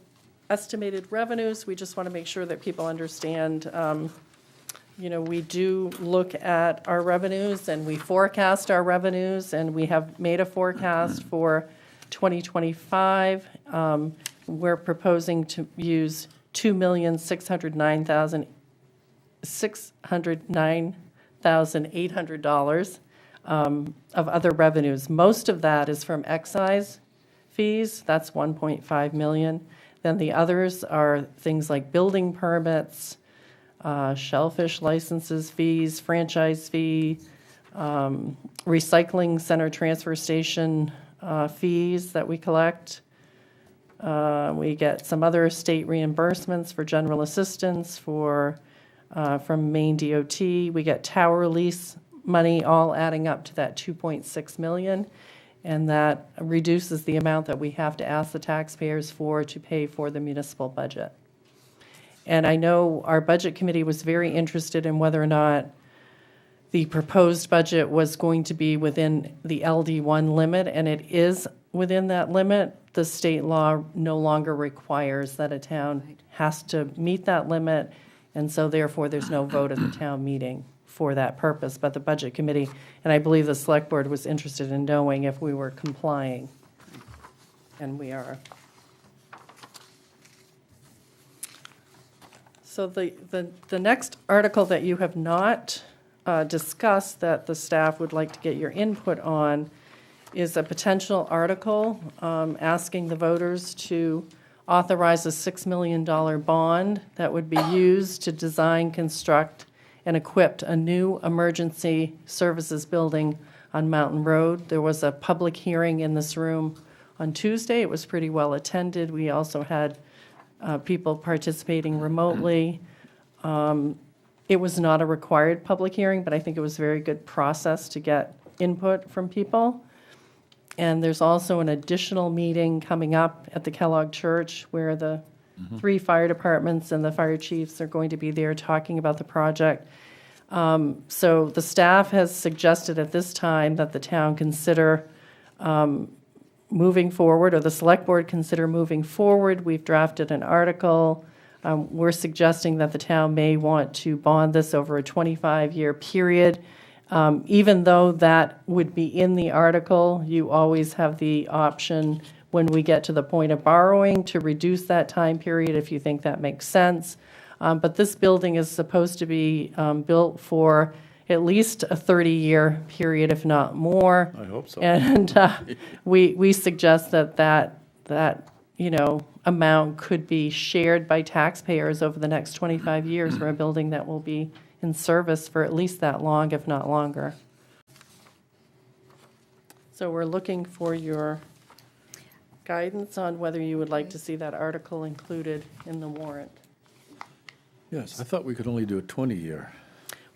estimated revenues, we just want to make sure that people understand, we do look at our revenues and we forecast our revenues, and we have made a forecast for 2025. We're proposing to use $2,609,800 of other revenues. Most of that is from excise fees. That's $1.5 million. Then the others are things like building permits, shellfish licenses, fees, franchise fee, recycling center transfer station fees that we collect, We get some other state reimbursements for general assistance from Maine DOT. We get tower lease money, all adding up to that 2.6 million. And that reduces the amount that we have to ask the taxpayers for to pay for the municipal budget. And I know our budget committee was very interested in whether or not the proposed budget was going to be within the LD1 limit, and it is within that limit. The state law no longer requires that a town has to meet that limit, and so therefore there's no vote at the town meeting for that purpose. But the budget committee, and I believe the select board was interested in knowing if we were complying, and we are. So the next article that you have not discussed that the staff would like to get your input on is a potential article asking the voters to authorize a $6 million bond that would be used to design, construct, and equip a new emergency services building on Mountain Road. There was a public hearing in this room on Tuesday. It was pretty well attended. We also had people participating remotely. It was not a required public hearing, but I think it was a very good process to get input from people. And there's also an additional meeting coming up at the Kellogg Church where the 3 fire departments and the fire chiefs are going to be there talking about the project. So the staff has suggested at this time that the town consider moving forward, or the select board consider moving forward. We've drafted an article. We're suggesting that the town may want to bond this over a 25-year period. Even though that would be in the article, you always have the option when we get to the point of borrowing to reduce that time period if you think that makes sense. But this building is supposed to be built for at least a 30-year period, if not more.
I hope so.
And we suggest that amount could be shared by taxpayers over the next 25 years for a building that will be in service for at least that long, if not longer. So we're looking for your guidance on whether you would like to see that article included in the warrant.
Yes, I thought we could only do a 20-year.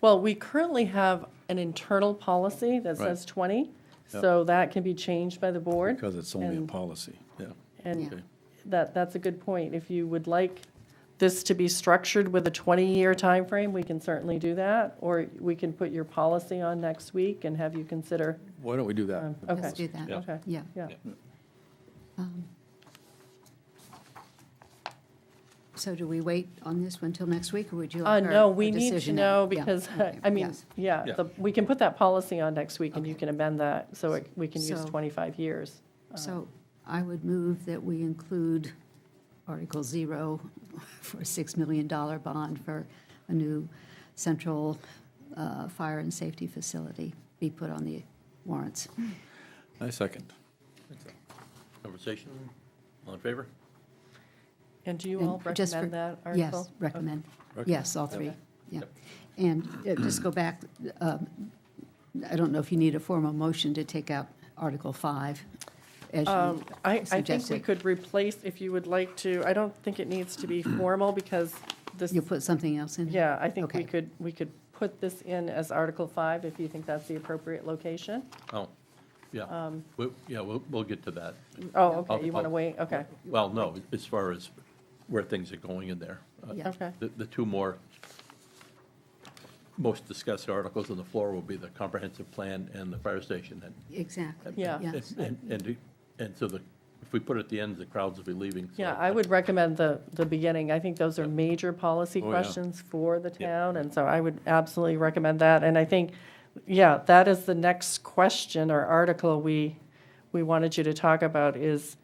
Well, we currently have an internal policy that
Right.
says 20, so that can be changed by the board.
Because it's only a
And-
policy, yeah.
And
Okay.
that's a good point. If you would like this to be structured with a 20-year time frame, we can certainly do that. Or we can put your policy on next week and have you consider.
Why don't we do that?
Okay.
Let's do that.
Yeah.
Okay.
Yeah.
Yeah.
So do we wait on this one till next week, or would you like
No,
our
we need to
decision now?
know
Yeah,
because,
okay,
I mean,
yes.
yeah, we can put that policy on next week and you
Okay.
can amend that so we can use
So-
25 years.
So I would move that we include Article 0 for a $6 million bond for a new central fire and safety facility be put on the warrants.
I second.
Conversation? All in favor?
And do you
And
all
just for-
recommend that article?
Yes, recommend.
Okay.
Yes, all three, yeah.
Yep.
And just go back, I don't know if you need a formal motion to take out Article 5, as you
I think we
suggested.
could replace, if you would like to, I don't think it needs to be formal because this,
You'll put something else in?
yeah, I think
Okay.
we could put this in as Article 5 if you think that's the appropriate location.
Oh, yeah. We'll get to that.
Oh,
I'll-
okay, you want to
I'll-
wait? Okay,
Well, no, as far as where things are going in there.
Yeah.
okay.
The two most discussed articles on the floor will be the comprehensive plan and the fire station.
Exactly.
Yeah.
Yes.
And so if we put it at the end, the crowds will be leaving. so
Yeah, I would recommend the beginning. I think those are major policy
Oh, yeah.
questions for the
Yeah.
town, and so I would absolutely recommend that. And I think, yeah, that is the next question or article we wanted you to talk about is,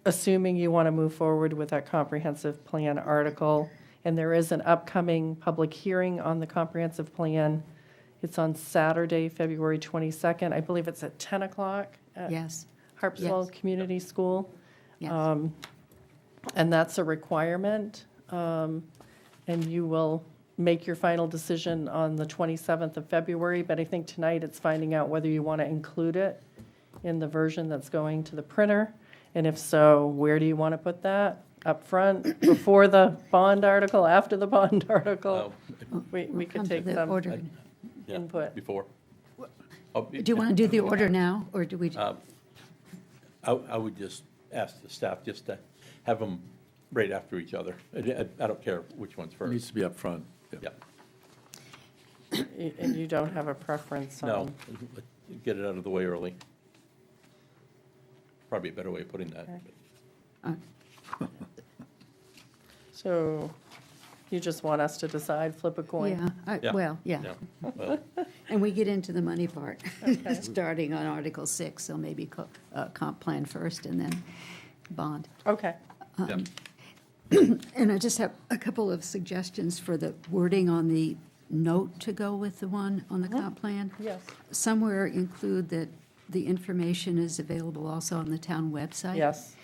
assuming you want to move forward with that comprehensive plan article, and there is an upcoming public hearing on the comprehensive plan. It's on Saturday, February 22nd. I believe it's at 10 o'clock at
Yes,
Harpswell
Yes.
Community School.
yes.
And that's a requirement. And you will make your final decision on the 27th of February, but I think tonight it's finding out whether you want to include it in the version that's going to the printer. And if so, where do you want to put that? Up front, before the bond article, after the bond article? We
We'll
could
come to
take
the
some
order.
Yeah,
input.
Before.
Do you want to do the order now, or do we?
I would just ask the staff just to have them right after each other. I don't care which one's
It needs
first.
to be up front.
Yeah,
And you don't have a preference
no,
on?
get it out of the way early. Probably a better way of putting that.
Okay. So you just want us to decide, flip a coin?
Yeah,
Yeah.
well, yeah.
Yeah, well,
And we get into the money part, starting on Article 6, so maybe comp plan first and then bond.
Okay.
yeah.
And I just have a couple of suggestions for the wording on the note to go with the one on the comp plan.
Yes.
Somewhere include that the information is available also on the town website.
Yes.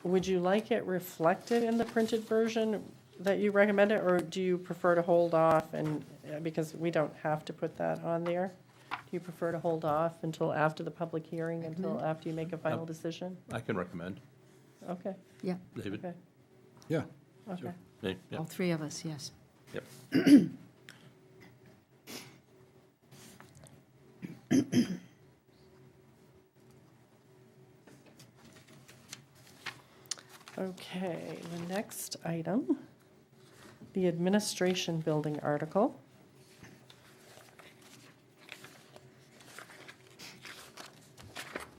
Would you like it reflected in the printed version that you recommended, or do you prefer to hold off and, because we don't have to put that on there? Do you prefer to hold off until after the public hearing, until after you make a final decision?
I can recommend.
Okay,
Yeah,
David?
okay,
Yeah.
okay.
Yeah,
all three of us, yes.
yep.
Okay, the next item, the administration building article.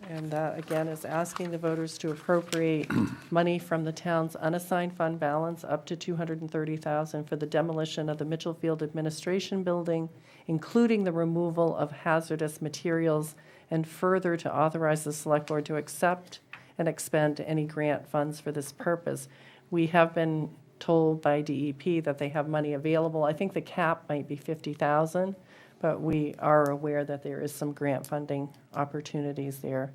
And that, again, is asking the voters to appropriate money from the town's unassigned fund balance up to $230,000 for the demolition of the Mitchell Field Administration Building, including the removal of hazardous materials, and further to authorize the select board to accept and expend any grant funds for this purpose. We have been told by DEP that they have money available. I think the cap might be $50,000, but we are aware that there is some grant funding opportunities there.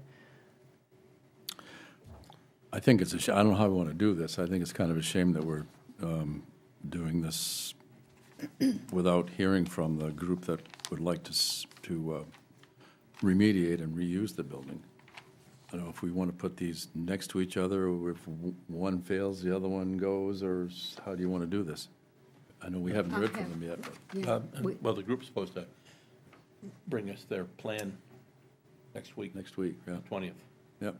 I think it's I don't know how we want to do this. I think it's kind of a shame that we're doing this without hearing from the group that would like to remediate and reuse the building. I don't know if we want to put these next to each other, or if one fails, the other one goes, or how do you want to do this? I know we haven't heard from them yet, but
Yeah,
Well, the group's supposed to bring us their plan next week,
next week, yeah.
20th,
Yep.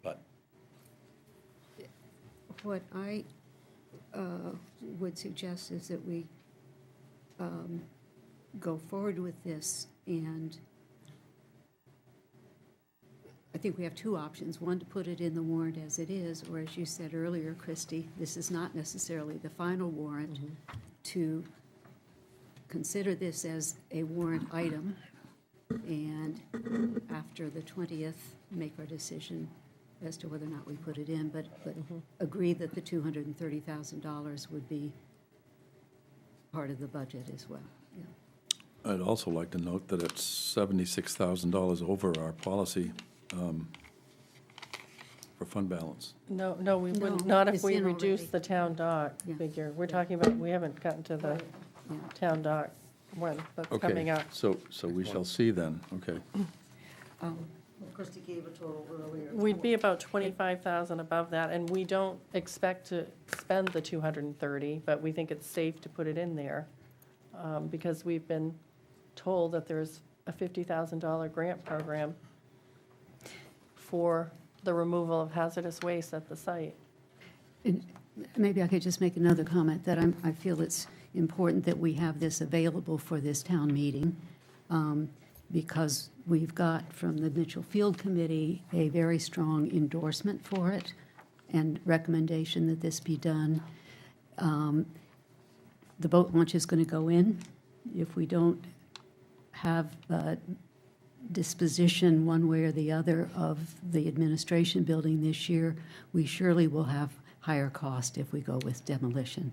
but
What I would suggest is that we go forward with this, and I think we have two options. One, to put it in the warrant as it is, or as you said earlier, Christie, this is not necessarily the final warrant, to consider this as a warrant item, and after the 20th, make our decision as to whether or not we put it in, but agree that the $230,000 would be part of the budget as well. Yeah.
I'd also like to note that it's $76,000 over our policy for fund balance.
No, we wouldn't,
No,
not if
it's
we
in
reduce
already.
the town dock
Yeah.
figure. We're talking about, we haven't gotten to the
Yeah.
town dock one that's
Okay,
coming up.
so we shall see then, okay.
Christie gave a total earlier.
We'd be about 25,000 above that, and we don't expect to spend the 230, but we think it's safe to put it in there, because we've been told that there's a $50,000 grant program for the removal of hazardous waste at the site.
And maybe I could just make another comment, that I feel it's important that we have this available for this town meeting, because we've got from the Mitchell Field Committee a very strong endorsement for it and recommendation that this be done. The boat launch is going to go in. If we don't have disposition one way or the other of the administration building this year, we surely will have higher cost if we go with demolition.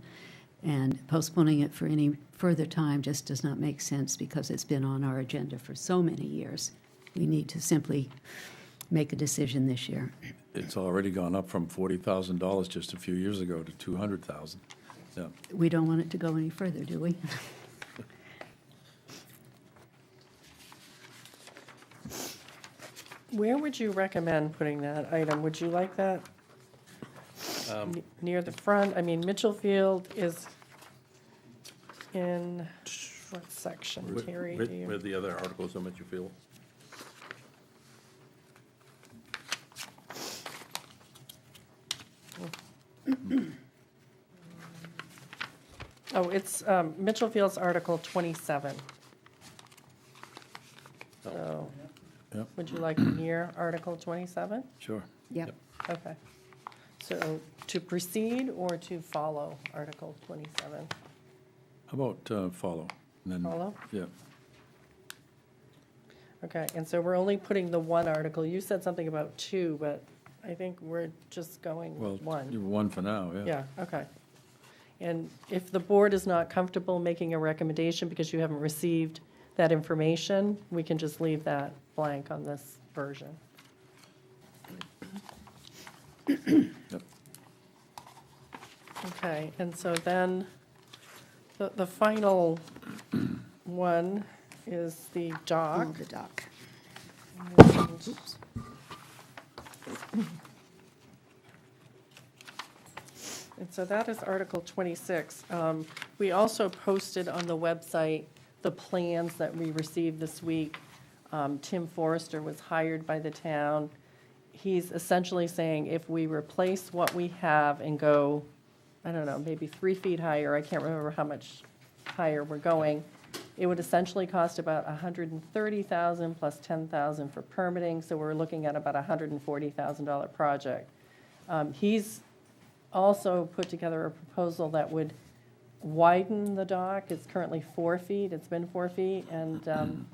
And postponing it for any further time just does not make sense, because it's been on our agenda for so many years. We need to simply make a decision this year.
It's already gone up from $40,000 just a few years ago to $200,000. Yeah.
We don't want it to go any further, do we?
Where would you recommend putting that item? Would you like that near the front? I mean, Mitchell Field is in what section, Terry? do you-
Where the other articles on Mitchell Field?
Oh, it's Mitchell Field's Article 27. So,
Yep.
would you like near Article 27?
Sure.
Yep.
Okay. So to proceed or to follow Article 27?
How about follow? And then-
Follow?
Yeah.
Okay, and so we're only putting the one article. You said something about two, but I think we're just going
Well,
with one.
you're one for now, yeah.
Yeah, okay. And if the board is not comfortable making a recommendation because you haven't received that information, we can just leave that blank on this version.
Yep.
Okay, and so then, the final one is the dock.
Oh, the dock.
And- And so that is Article 26. We also posted on the website the plans that we received this week. Tim Forrester was hired by the town. He's essentially saying if we replace what we have and go, I don't know, maybe 3 feet higher, I can't remember how much higher we're going, it would essentially cost about $130,000 plus $10,000 for permitting, so we're looking at about a $140,000 project. He's also put together a proposal that would widen the dock. It's currently 4 feet, it's been 4 feet, and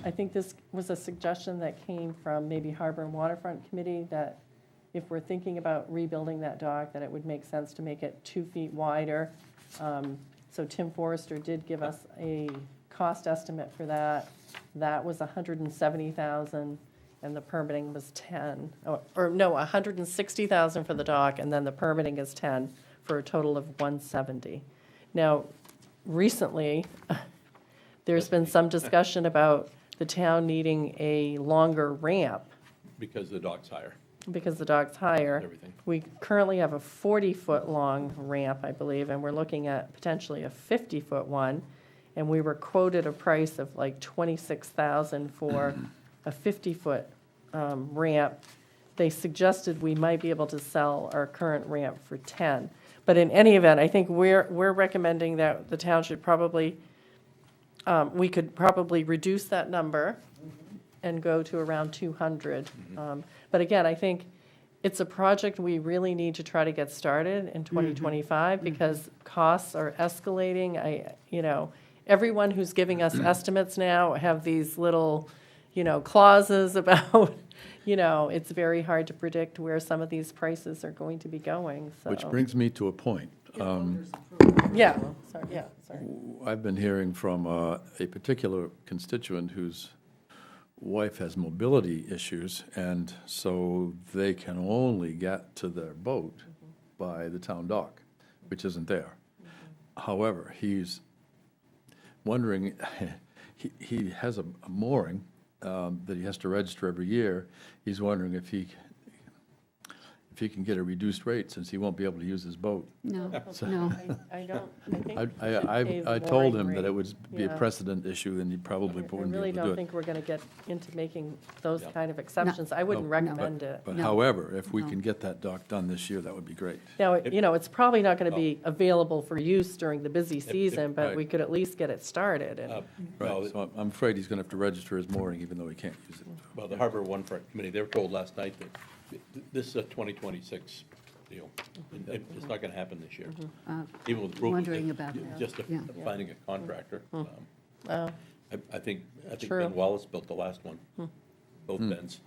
I think this was a suggestion that came from maybe Harbor and Waterfront Committee, that if we're thinking about rebuilding that dock, that it would make sense to make it 2 feet wider. So Tim Forrester did give us a cost estimate for that. That was $170,000, and the permitting was 10, or no, $160,000 for the dock, and then the permitting is 10, for a total of 170. Now, recently, there's been some discussion about the town needing a longer ramp
Because the dock's higher.
because the dock's higher.
Everything.
We currently have a 40-foot-long ramp, I believe, and we're looking at potentially a 50-foot one. And we were quoted a price of like $26,000 for a 50-foot ramp. They suggested we might be able to sell our current ramp for 10. But in any event, I think we're recommending that the town should probably, we could probably reduce that number and go to around 200. But again, I think it's a project we really need to try to get started in 2025 because costs are escalating. Everyone who's giving us estimates now have these little, clauses about, it's very hard to predict where some of these prices are going to be going, so.
Which brings me to a point.
Yeah, sorry.
I've been hearing from a particular constituent whose wife has mobility issues, and so they can only get to their boat by the town dock, which isn't there. However, he's wondering, he has a mooring that he has to register every year. He's wondering if he can get a reduced rate since he won't be able to use his boat.
No,
So-
no.
I don't, I think.
I told him
mooring
that it
rate,
would be a
yeah.
precedent issue, and he probably
I
wouldn't be
really
able to
don't
do it.
think we're going to get into making those
Yeah.
kind of exceptions. I wouldn't
No.
recommend it.
But
No.
however, if we
No.
can get that dock done this year, that would be great.
Now, it's probably not going to be available for use during the busy season, but
right.
we could at least get it started. And
Well,
Right, so I'm afraid he's going to have to register his mooring, even though he can't use it.
Well, the Harbor Waterfront Committee, they were told last night that this is a 2026 deal. It's not going to happen this year. Even with approval.
Wondering about that.
Just
Yeah.
finding a contractor.
Oh,
I think
True.
Ben Wallace built the last one, both Bens.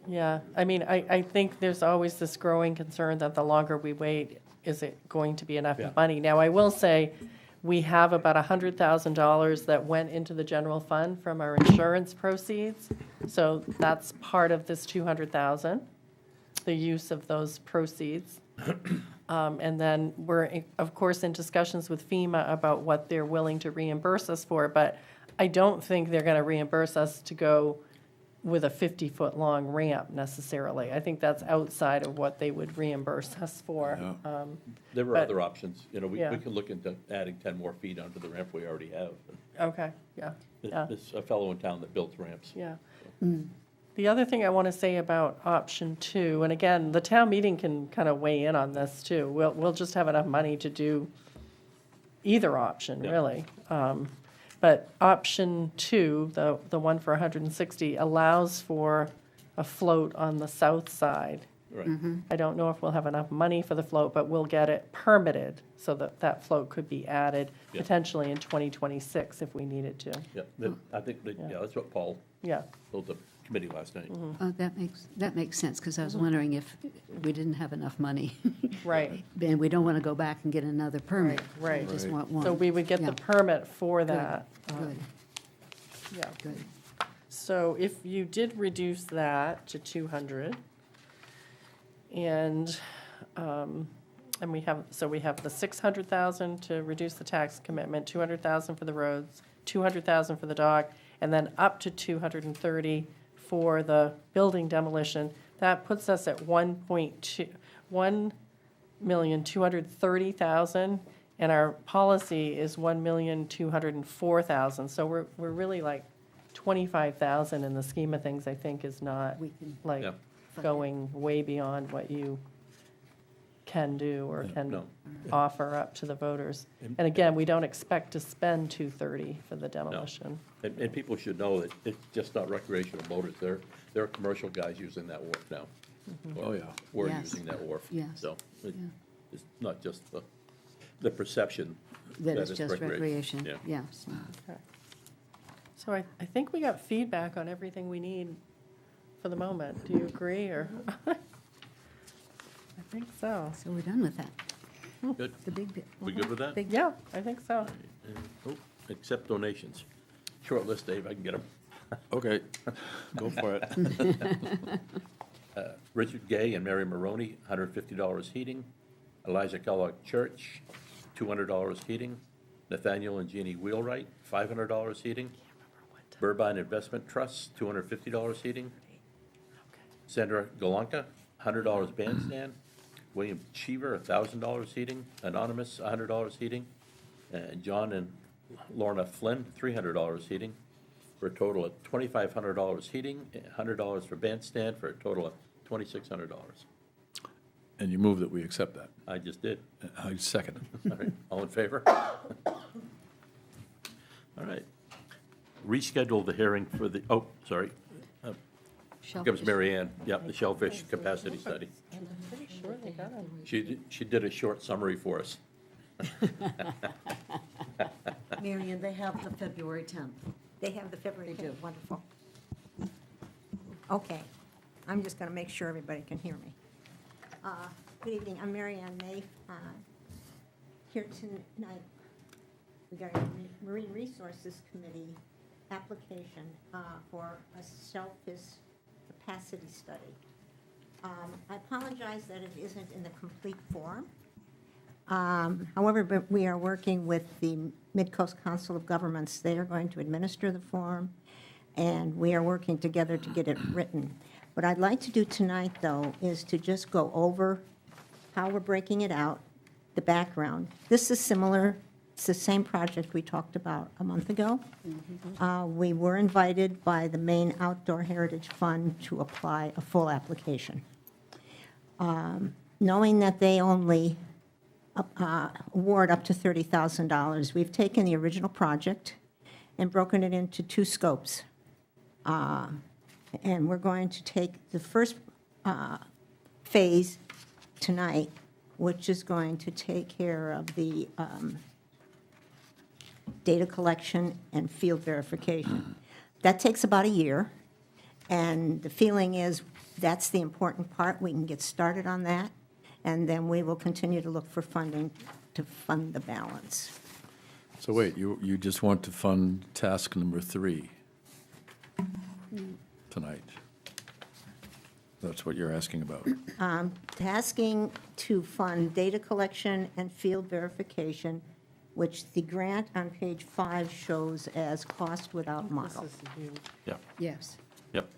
yeah, I mean, I think there's always this growing concern that the longer we wait, is it going to be enough
Yeah.
money? Now, I will say, we have about $100,000 that went into the general fund from our insurance proceeds. So that's part of this $200,000, the use of those proceeds. And then we're, of course, in discussions with FEMA about what they're willing to reimburse us for, but I don't think they're going to reimburse us to go with a 50-foot-long ramp necessarily. I think that's outside of what they would reimburse us for.
Yeah.
There are
But-
other options, you know, we
Yeah.
can look into adding 10 more feet onto the ramp we already have.
Okay, yeah, yeah.
There's a fellow in town that builds ramps.
Yeah. The other thing I want to say about option 2, and again, the town meeting can kind of weigh in on this too. We'll just have enough money to do either option,
Yeah.
really. But option 2, the one for 160, allows for a float on the south side.
Right.
I don't know if we'll have enough money for the float, but we'll get it permitted so that that float could be added
Yeah.
potentially in 2026 if we needed to.
Yeah, I think, that's what Paul
Yeah.
told the committee last night.
Oh, that makes sense, because I was wondering if we didn't have enough money.
Right.
And we don't want to go back and get another permit.
Right.
We just
Right.
want one.
So we would get the
Yeah.
permit for that.
Good,
Yeah.
good.
So if you did reduce that to 200, and we have the 600,000 to reduce the tax commitment, 200,000 for the roads, 200,000 for the dock, and then up to 230 for the building demolition. That puts us at 1,230,000, and our policy is 1,204,000. So we're really like 25,000 in the scheme of things, I think is not
We can-
like
Yeah.
going way beyond what you can do or can
No.
offer up to the voters. And again, we don't expect to spend 230 for the demolition.
And people should know that it's just not recreational boaters, there are commercial guys using that wharf now.
Oh, yeah.
We're
Yes.
using that wharf.
Yes.
So
Yeah.
it's not just the perception
That
that
it's
it's
just recreation,
Yeah.
yeah.
So I think we got feedback on everything we need for the moment. Do you agree, or? I think so.
So we're done with that.
Good.
The big bit.
We good with that?
Big-
Yeah, I think so.
Oh, accept donations. Short list, Dave, I can get them.
Okay, go for it.
Richard Gay and Mary Maroney, $150 heating. Elijah Kellogg Church, $200 heating. Nathaniel and Jeannie Wheelwright, $500 heating. Burbine Investment Trust, $250 heating. Sandra Galanka, $100 bandstand. William Cheever, $1,000 heating. Anonymous, $100 heating. And John and Lorna Flynn, $300 heating, for a total of $2,500 heating, $100 for bandstand, for a total of $2,600.
And you move that we accept that.
I just did.
I second it.
All right, all in favor? All right. Reschedule the hearing for the, sorry, here comes Mary Ann. Yep, the shellfish capacity study.
I'm pretty sure they got them.
She did a short summary for us.
Marion, they have the February 10th.
They have the February
They do.
5th, wonderful. Okay, I'm just going to make sure everybody can hear me. Good evening, I'm Mary Ann May, here tonight regarding the Marine Resources Committee application for a shellfish capacity study. I apologize that it isn't in the complete form. However, but we are working with the Mid-Coast Council of Governments. They are going to administer the form, and we are working together to get it written. What I'd like to do tonight, though, is to just go over how we're breaking it out, the background. This is similar, it's the same project we talked about a month ago. We were invited by the Maine Outdoor Heritage Fund to apply a full application. Knowing that they only award up to $30,000. We've taken the original project and broken it into two scopes. And we're going to take the first phase tonight, which is going to take care of the data collection and field verification. That takes about a year, and the feeling is that's the important part. We can get started on that, and then we will continue to look for funding to fund the balance.
So wait, you just want to fund task number 3 tonight? That's what you're asking about.
Tasking to fund data collection and field verification, which the grant on page 5 shows as cost without model.
This is you.
Yeah,
Yes,
yep.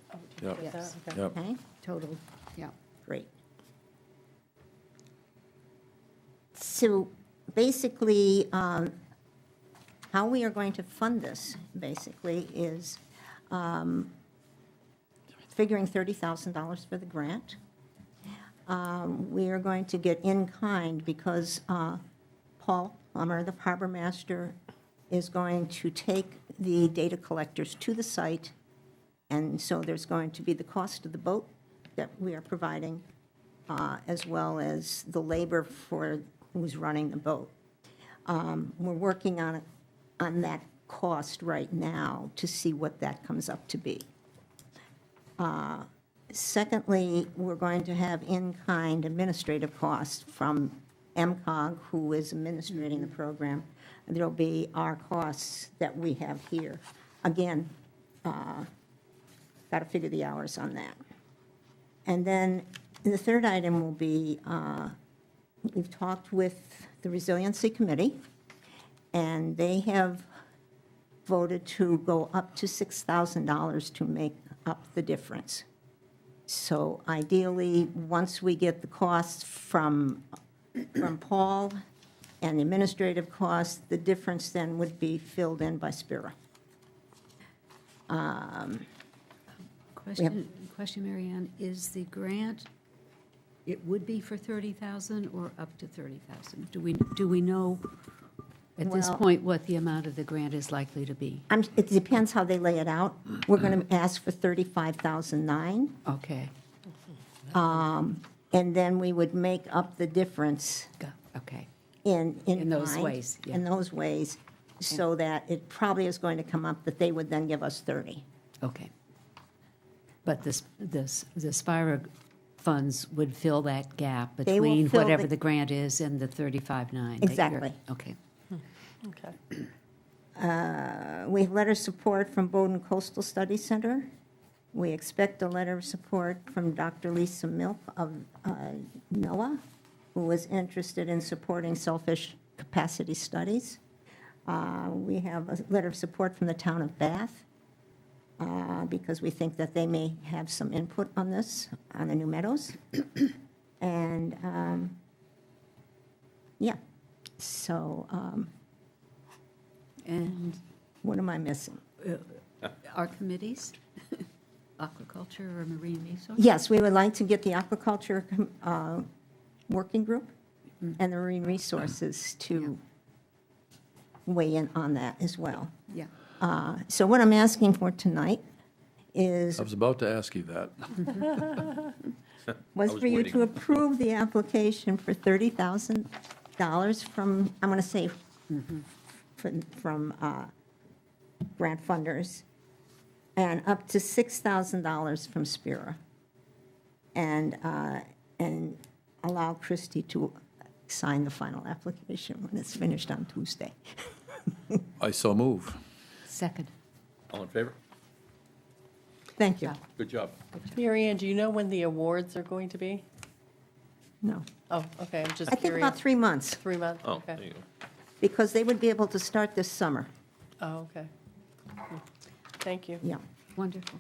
Yep,
yes,
Okay.
yep.
Okay,
total, yeah.
great. So basically, how we are going to fund this, basically, is figuring $30,000 for the grant. We are going to get in kind because Paul Plummer, the harbor master, is going to take the data collectors to the site, and so there's going to be the cost of the boat that we are providing, as well as the labor for who's running the boat. We're working on that cost right now to see what that comes up to be. Secondly, we're going to have in-kind administrative costs from MCOG, who is administrating the program. There'll be our costs that we have here. Again, got to figure the hours on that. And then the third item will be, we've talked with the Resiliency Committee, and they have voted to go up to $6,000 to make up the difference. So ideally, once we get the costs from Paul and the administrative costs, the difference then would be filled in by Spira.
Question, Mary Ann, is the grant, it would be for 30,000 or up to 30,000? Do we know at this
Well-
point what the amount of the grant is likely to be?
It depends how they lay it out. We're going to ask for $35,009,
Okay,
and then we would make up the difference
okay,
in
those
kind,
ways, yeah.
in those ways, so that it probably is going to come up that they would then give us 30.
okay. But the Spira funds would fill that gap
They will
between
fill
whatever
the-
the grant is and the 35.9?
Exactly.
Okay.
Okay.
We have letter of support from Bowdoin Coastal Study Center. We expect a letter of support from Dr. Lisa Milk of NOAA, who was interested in supporting shellfish capacity studies. We have a letter of support from the town of Bath, because we think that they may have some input on this, on the new meadows. And, yeah, so
And
what am I missing?
our committees, aquaculture or marine resources?
Yes, we would like to get the aquaculture working group and the marine resources to weigh in on that as well.
Yeah.
So what I'm asking for tonight is,
I was about to ask you that.
was
I was
for you
waiting.
to approve the application for $30,000 from, I'm going to say, from grant funders, and up to $6,000 from Spira, and allow Christie to sign the final application when it's finished on Tuesday.
I so move.
Second.
All in favor?
Thank you.
Yeah.
Good job.
Mary Ann, do you know when the awards are going to be?
No.
Oh, okay, I'm just
I think
curious.
about 3 months,
3 months,
Oh,
okay.
there you go.
because they would be able to start this summer.
Oh, okay. Thank you.
Yeah.
Wonderful.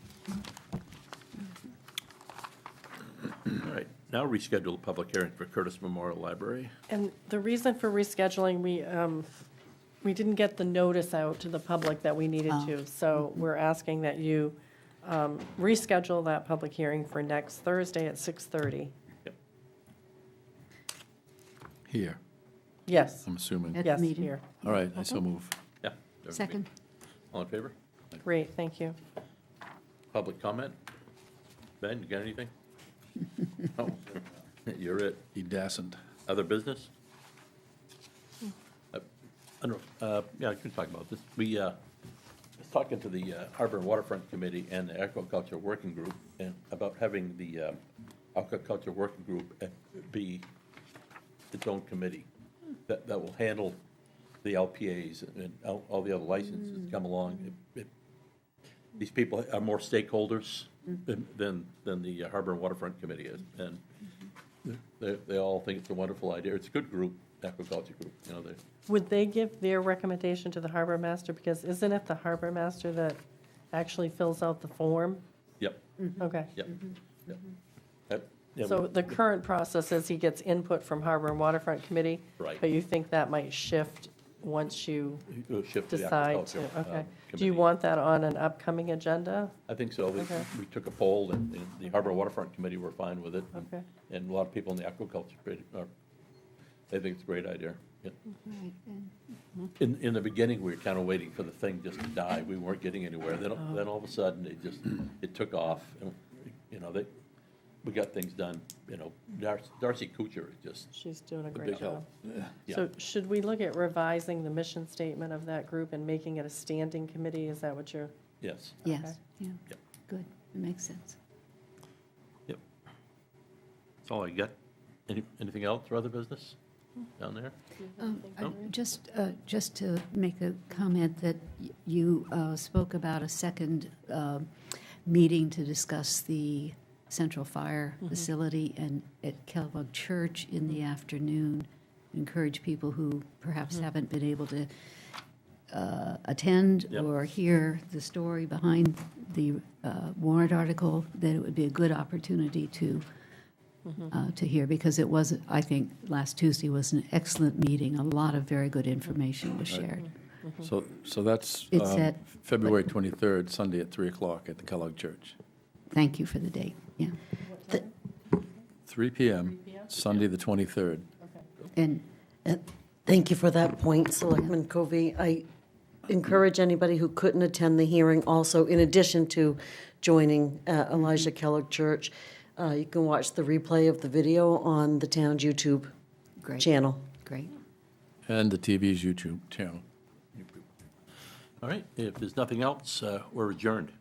All right, now reschedule the public hearing for Curtis Memorial Library.
And the reason for rescheduling, we didn't get the notice out to the public that we needed to. So we're asking that you reschedule that public hearing for next Thursday at 6:30.
Here,
Yes,
I'm assuming.
At the
yes,
meeting.
here.
All right, I so move.
Yeah.
Second.
All in favor?
Great, thank you.
Public comment? Ben, you got anything? Oh, you're it.
He dasn't.
Other business? I don't know, yeah, I can talk about this. We, was talking to the Harbor and Waterfront Committee and the Aquaculture Working Group, and about having the Aquaculture Working Group be its own committee that will handle the LPAs and all the other licenses come along. These people are more stakeholders than the Harbor and Waterfront Committee is. And they all think it's a wonderful idea. It's a good group, aquaculture group, you know, they,
Would they give their recommendation to the harbor master? Because isn't it the harbor master that actually fills out the form?
yep,
Okay.
yep, yep. Yeah,
So the current process is he gets input from Harbor and Waterfront Committee?
Right.
But you think that might shift once you
we'll shift to the
decide to?
aquaculture,
Okay. Do
committee.
you want that on an upcoming agenda?
I think so.
Okay.
We took a poll, and the Harbor and Waterfront Committee were fine with it.
Okay.
And a lot of people in the aquaculture committee they think it's a great idea. Yeah. In the beginning, we were kind of waiting for the thing just to die. We weren't getting anywhere. Then all of a sudden, it took off. And, you know, we got things done. You know, Darcy Kuchar is just
She's doing a
a
great
big
job.
help. Yeah.
So should we look at revising the mission statement of that group and making it a standing committee? Is that what you're?
Yes.
Yes, yeah,
Yep.
good, it makes sense.
Yep. That's all I got. Anything else or other business down there? No?
Just to make a comment that you spoke about a second meeting to discuss the central fire facility and at Kellogg Church in the afternoon. Encourage people who perhaps haven't been able to attend
Yep.
or hear the story behind the warrant article, that it would be a good opportunity to hear, because it was, I think, last Tuesday was an excellent meeting. A lot of very good information was shared.
So that's
It's at-
February 23rd, Sunday at 3 o'clock at the Kellogg Church.
Thank you for the date, yeah.
3 p.m., Sunday the 23rd.
And
Thank you for that point, Selectman Covey. I encourage anybody who couldn't attend the hearing also, in addition to joining Elijah Kellogg Church, you can watch the replay of the video on the town's YouTube
great,
channel.
great.
And the TV's YouTube channel.
All right. If there's nothing else, we're adjourned.